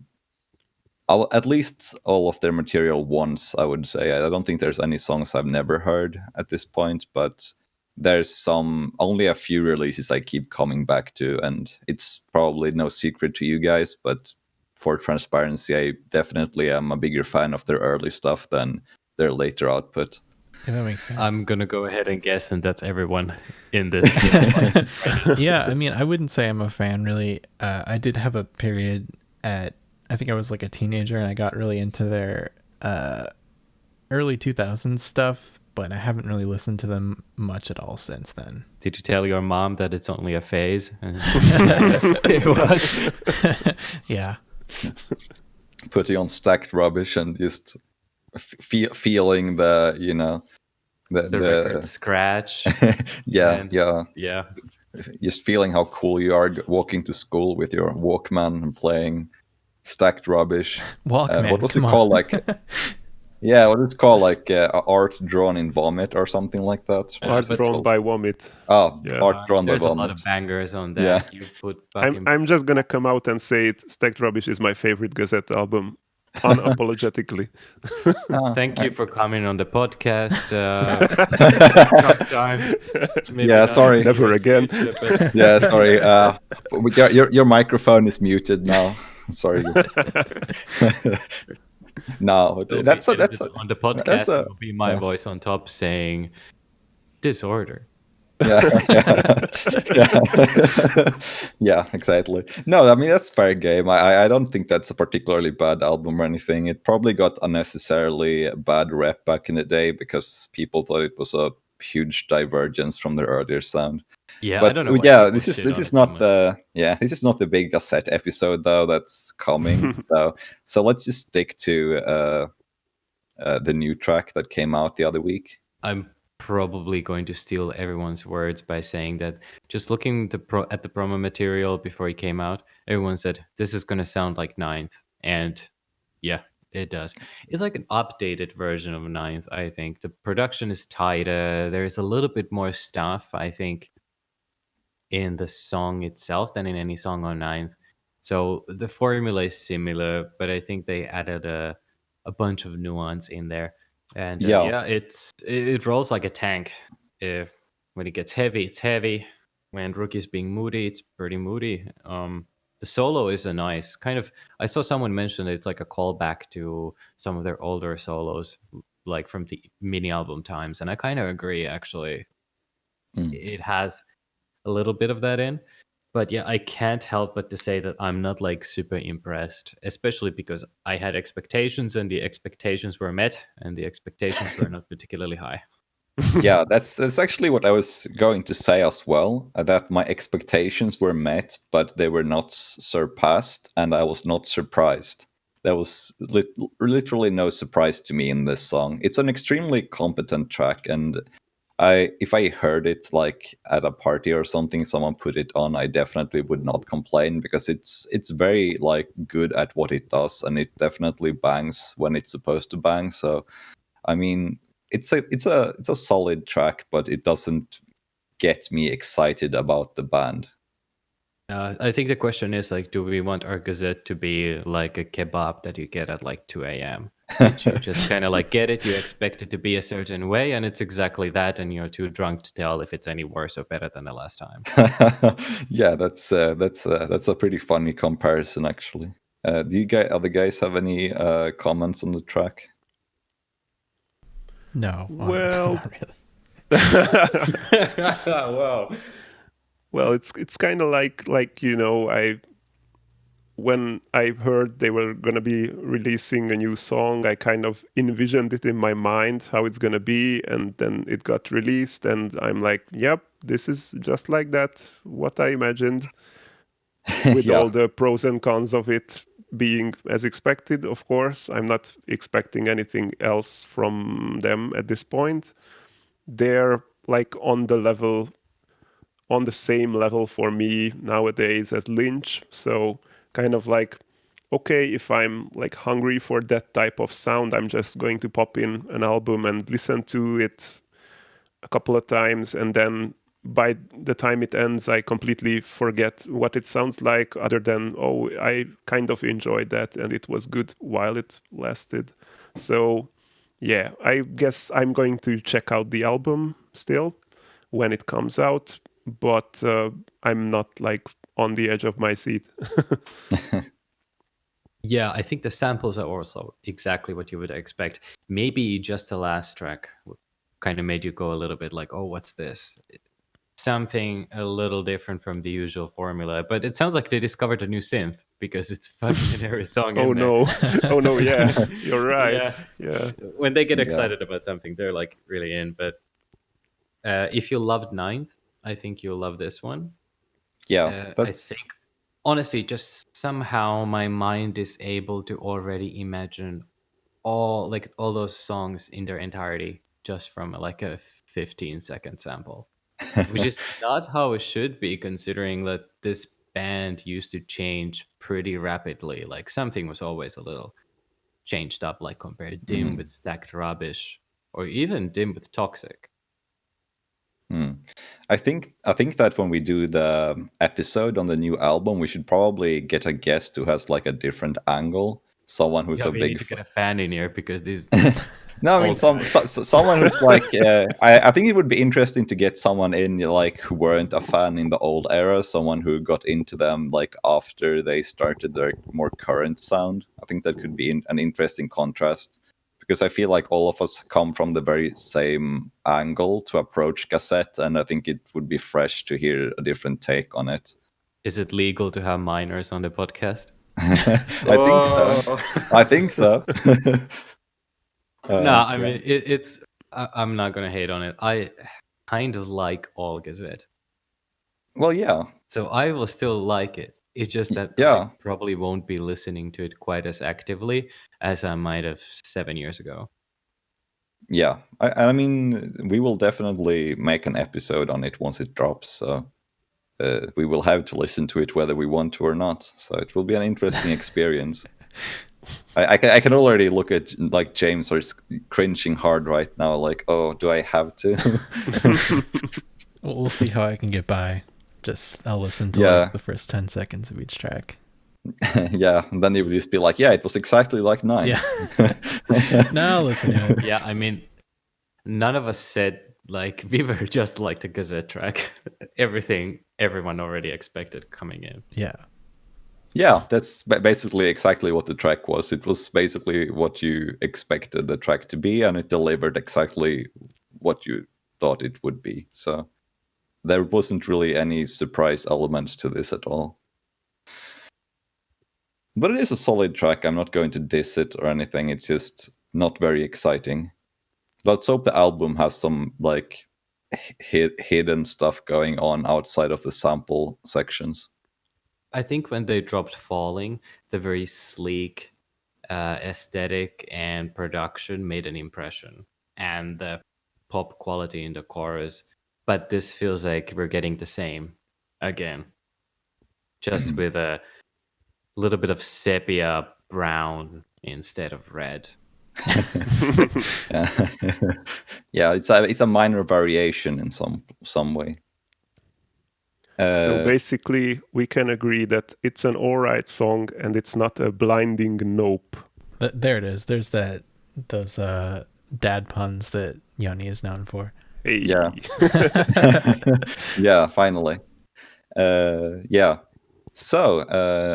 at least all of their material once. I would say I don't think there's any songs I've never heard at this point, but there's only a few releases I keep coming back to, and it's probably no secret to you guys, but for transparency, I definitely am a bigger fan of their early stuff than their later output. Yeah, that makes sense. I'm going to go ahead and guess, and that's everyone in this. Yeah, I mean, I wouldn't say I'm a fan really. I did have a period at I think I was like a teenager and I got really into their early 2000s stuff, but I haven't really listened to them much at all since then. Did you tell your mom that it's only a phase? Yes, it was. Yeah. Putting on Stacked Rubbish and just feeling the, The record scratch. yeah, and yeah. yeah. Just feeling how cool you are walking to school with your Walkman and playing Stacked Rubbish. Walkman. What was come it on. called? Like, yeah, what is it called? Like art drawn in vomit or something like that. Art but- drawn by vomit. Oh, Yeah. art drawn by There's a vomit. lot of bangers on that. Yeah. You put fucking I'm just gonna come out and say it. Stacked Rubbish is my favorite Gazette album, unapologetically. Thank you for coming on the podcast. Sometime. Maybe Yeah, not sorry. in the Never near again. future, but Yeah, sorry. Your microphone is muted now. Sorry. No, it'll that's be a, that's edited a, on the podcast. that's a- It will be my voice on top saying disorder. yeah, yeah, exactly. No, I mean that's fair game. I don't think that's a particularly bad album or anything. It probably got unnecessarily bad rep back in the day because people thought it was a huge divergence from their earlier sound. Yeah, But I don't know. Why yeah, people this shit on is it so not much. this is not the big Gazette episode though that's coming. so let's just stick to the new track that came out the other week. I'm probably going to steal everyone's words by saying that just looking at the promo material before it came out, everyone said this is going to sound like Ninth, and yeah, it does. It's like an updated version of Ninth. I think the production is tighter. There's a little bit more stuff, I think, in the song itself than in any song on Ninth. So the formula is similar, but I think they added a bunch of nuance in there. And Yeah. it rolls like a tank. If when it gets heavy, it's heavy. When Rookie's being moody, it's pretty moody. The solo is a nice kind of. I saw someone mention it's like a callback to some of their older solos, like from the mini album times, and I kind of agree. Actually, it has a little bit of that in. But yeah, I can't help but to say that I'm not like super impressed, especially because I had expectations and the expectations were met and the expectations were not particularly high. Yeah, that's actually what I was going to say as well. That my expectations were met, but they were not surpassed, and I was not surprised. There was literally no surprise to me in this song. It's an extremely competent track, and if I heard it like at a party or something, someone put it on, I definitely would not complain because it's very like good at what it does, and it definitely bangs when it's supposed to bang. So, I mean, it's a solid track, but it doesn't get me excited about the band. I think the question is like, do we want our Gazette to be like a kebab that you get at like 2 a.m.? Which you just kind of like get it, you expect it to be a certain way, and it's exactly that, and you're too drunk to tell if it's any worse or better than the last time. Yeah, that's a pretty funny comparison, actually. Do you guys, other guys, have any comments on the track? No. Well, not really. Wow. well, it's kind of like when I heard they were gonna be releasing a new song, I kind of envisioned it in my mind how it's gonna be, and then it got released, and I'm like, yep, this is just like that, what I imagined, with Yeah. all the pros and cons of it being as expected. Of course, I'm not expecting anything else from them at this point. They're like on the same level for me nowadays as Lynch. So kind of like, okay, if I'm like hungry for that type of sound, I'm just going to pop in an album and listen to it a couple of times, and then by the time it ends, I completely forget what it sounds like, other than, oh, I kind of enjoyed that and it was good while it lasted. So yeah, I guess I'm going to check out the album still when it comes out, but I'm not like on the edge of my seat. Yeah, I think the samples are also exactly what you would expect. Maybe just the last track kind of made you go a little bit like, oh, what's this? something a little different from the usual formula. But it sounds like they discovered a new synth because it's fucking in every song Oh in there. no. Oh no, yeah. You're right. Yeah. Yeah. When they get Yeah. excited about something, they're like really in. But if you loved Ninth, I think you'll love this one. Yeah, I think, honestly, just somehow my mind is able to already imagine all those songs in their entirety just from like a 15-second sample, which is not how it should be, considering that this band used to change pretty rapidly. Like something was always a little changed up, like compare Dim with Stacked Rubbish, or even Dim with Toxic. I think that when we do the episode on the new album, we should probably get a guest who has like a different angle. Someone who's Yeah, a we big need to get a fan in here because these. No, I mean someone who's like I think it would be interesting to get someone in like who weren't a fan in the old era, someone who got into them like after they started their more current sound. I think that could be an interesting contrast, because I feel like all of us come from the very same angle to approach Gazette, and I think it would be fresh to hear a different take on it. Is it legal to have minors on the podcast? I think so. I think so. No, I mean it's. I'm not gonna hate on it. I kind of like all Gazette, Well, yeah. so I will still like it. It's just that Yeah. I probably won't be listening to it quite as actively as I might have 7 years ago. Yeah, I mean, we will definitely make an episode on it once it drops. So we will have to listen to it whether we want to or not. So it will be an interesting experience. I can already look at like James or cringing hard right now. Like, oh, do I have to? We'll see how I can get by. I'll listen to like the first 10 seconds of each track. Yeah, and then you would just be like, yeah, it was exactly like 9. Yeah. No, listen to it. Yeah, I mean, none of us said like we were just like the Gazette track. Everything everyone already expected coming in. Yeah. Yeah, that's basically exactly what the track was. It was basically what you expected the track to be, and it delivered exactly what you thought it would be. So there wasn't really any surprise elements to this at all. But it is a solid track. I'm not going to diss it or anything. It's just not very exciting. Let's hope the album has some like hidden stuff going on outside of the sample sections. I think when they dropped Falling, the very sleek aesthetic and production made an impression, and the pop quality in the chorus. But this feels like we're getting the same again, just with a little bit of sepia brown instead of red. Yeah, it's a minor variation in some way. So basically, we can agree that it's an alright song and it's not a blinding nope. There it is. There's those dad puns that Yanni is known for. Hey. Yeah. Yeah, finally. Yeah. So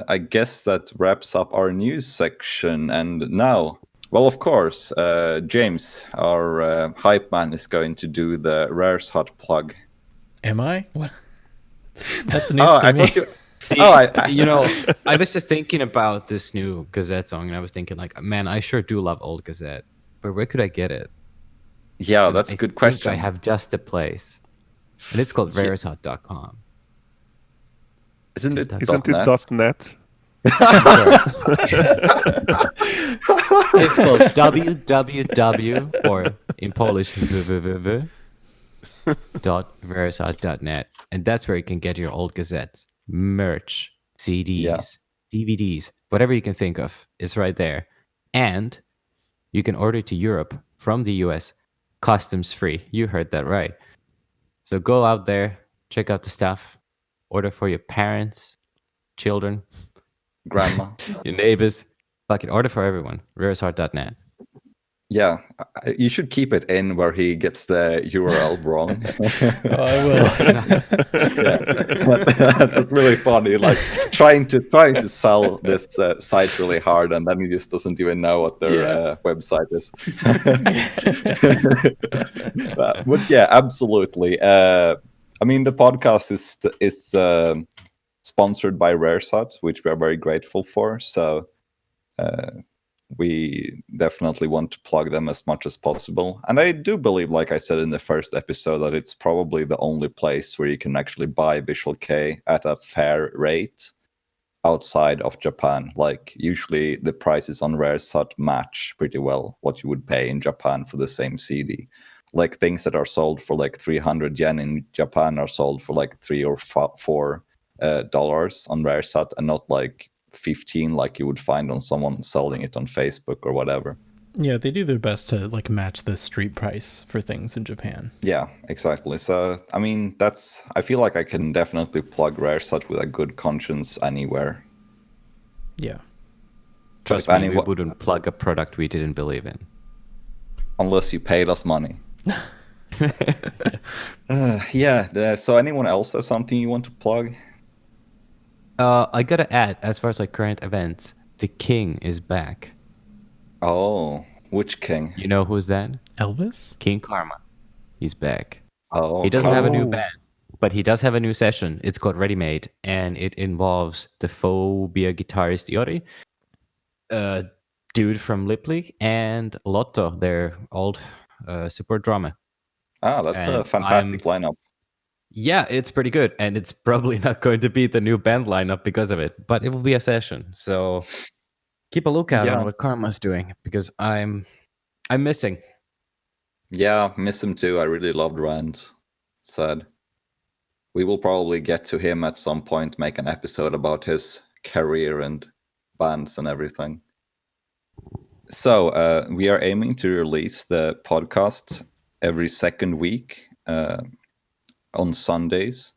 I guess that wraps up our news section. And now, well, of course, James, our hype man, is going to do the Rare's Hut plug. Am I? What? That's news to me. See, I was just thinking about this new Gazette song, and I was thinking, like, man, I sure do love old Gazette, but where could I get it? Yeah, that's a good question. I have just a place, and it's called rareshot.com. Isn't it .net? It's called www, or in Polish, www.rareshot.net, and that's where you can get your old Gazettes, merch, CDs, DVDs, whatever you can think of is right there. And you can order to Europe from the US, customs free. You heard that right. So go out there, check out the stuff, order for your parents, children, grandma, your neighbors. Fucking order for everyone. Rareshot.net. Yeah, you should keep it in where he gets the URL wrong. I will. Yeah. That's really funny. Like trying to sell this site really hard, and then he just doesn't even know what their website is. But yeah, absolutely. I mean, the podcast is sponsored by RareSat, which we are very grateful for. So we definitely want to plug them as much as possible. And I do believe, like I said in the first episode, that it's probably the only place where you can actually buy Visual K at a fair rate outside of Japan. Like, usually the prices on RareSat match pretty well what you would pay in Japan for the same CD. Like, things that are sold for like 300 yen in Japan are sold for like $3 or $4 on RareSat, and not like 15 like you would find on someone selling it on Facebook or whatever. Yeah, they do their best to like match the street price for things in Japan. Yeah, exactly. So I mean, I feel like I can definitely plug RareSat with a good conscience anywhere. Yeah. Trust me, we wouldn't plug a product we didn't believe in. Unless you paid us money. So anyone else has something you want to plug? I gotta add, as far as like current events, the King is back. Oh, which king? You know who's that? Elvis? King Karma. He's back. Oh, He doesn't have a new Oh. band, but he does have a new session. It's called Ready Made, and it involves the Phobia guitarist Iori, dude from Lip League, and Lotto, their old support drummer. That's a And fantastic lineup. Yeah, it's pretty good, and it's probably not going to be the new band lineup because of it, but it will be a session. So keep a lookout on what Karma's doing, because I'm missing. Yeah, miss him too. I really loved Rand. Sad. We will probably get to him at some point, make an episode about his career and bands and everything. So we are aiming to release the podcast every second week on Sundays.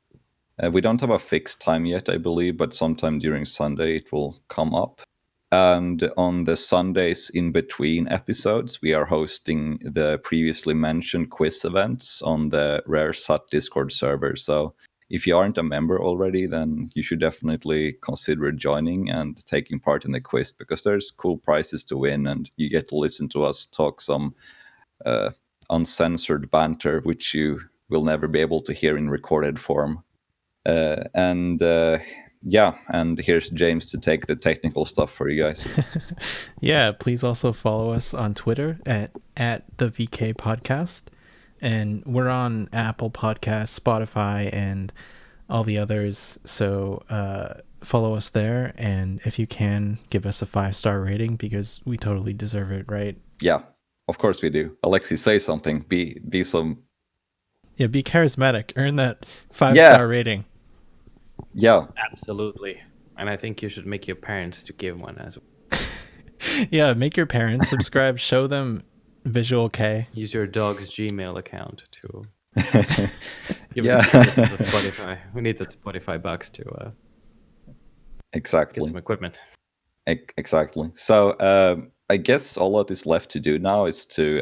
We don't have a fixed time yet, I believe, but sometime during Sunday it will come up. And on the Sundays in between episodes, we are hosting the previously mentioned quiz events on the RareSat Discord server. So if you aren't a member already, then you should definitely consider joining and taking part in the quiz, because there's cool prizes to win, and you get to listen to us talk some uncensored banter, which you will never be able to hear in recorded form. And here's James to take the technical stuff for you guys. Yeah, please also follow us on Twitter at the VK Podcast. And we're on Apple Podcasts, Spotify, and all the others. So follow us there. And if you can, give us a 5-star rating, because we totally deserve it, right? Yeah, of course we do. Alexi, say something. Be some... Yeah, be charismatic. Earn that 5-star rating. Yeah. Absolutely. And I think you should make your parents to give one as well. Yeah, make your parents subscribe. Show them Visual K. Use your dog's Gmail account to give Yeah. us the Spotify. We need that Spotify bucks to Exactly. get some equipment. Exactly. So I guess all that is left to do now is to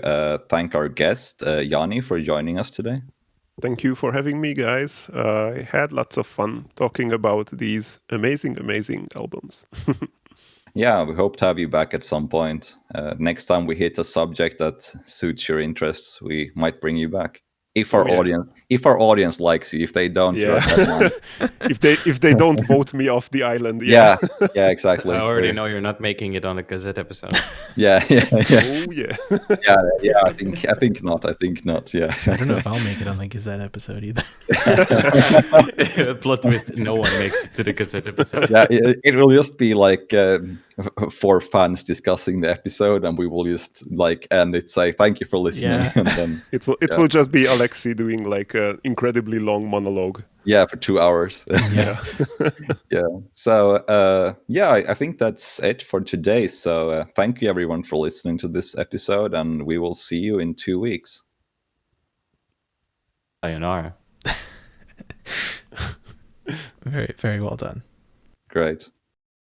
thank our guest, Yanni, for joining us today. Thank you for having me, guys. I had lots of fun talking about these amazing, amazing albums. Yeah, we hope to have you back at some point. Next time we hit a subject that suits your interests, we might bring you back. If our audience likes you. If they don't, you're a dead man. if they don't vote me off the island. Yeah, exactly. I already know you're not making it on a Gazette episode. Yeah. Oh yeah. yeah. I think not. Yeah. I don't know if I'll make it on the Gazette episode either. Plot twist: no one makes it to the Gazette episode. Yeah, it will just be like 4 fans discussing the episode, and we will just like end it, say thank you for listening, Yeah. and then It will just be Alexi doing like an incredibly long monologue. yeah, for 2 hours. Yeah. Yeah. So I think that's it for today. So thank you everyone for listening to this episode, and we will see you in 2 weeks. Sayonara. Very, very well done. Great.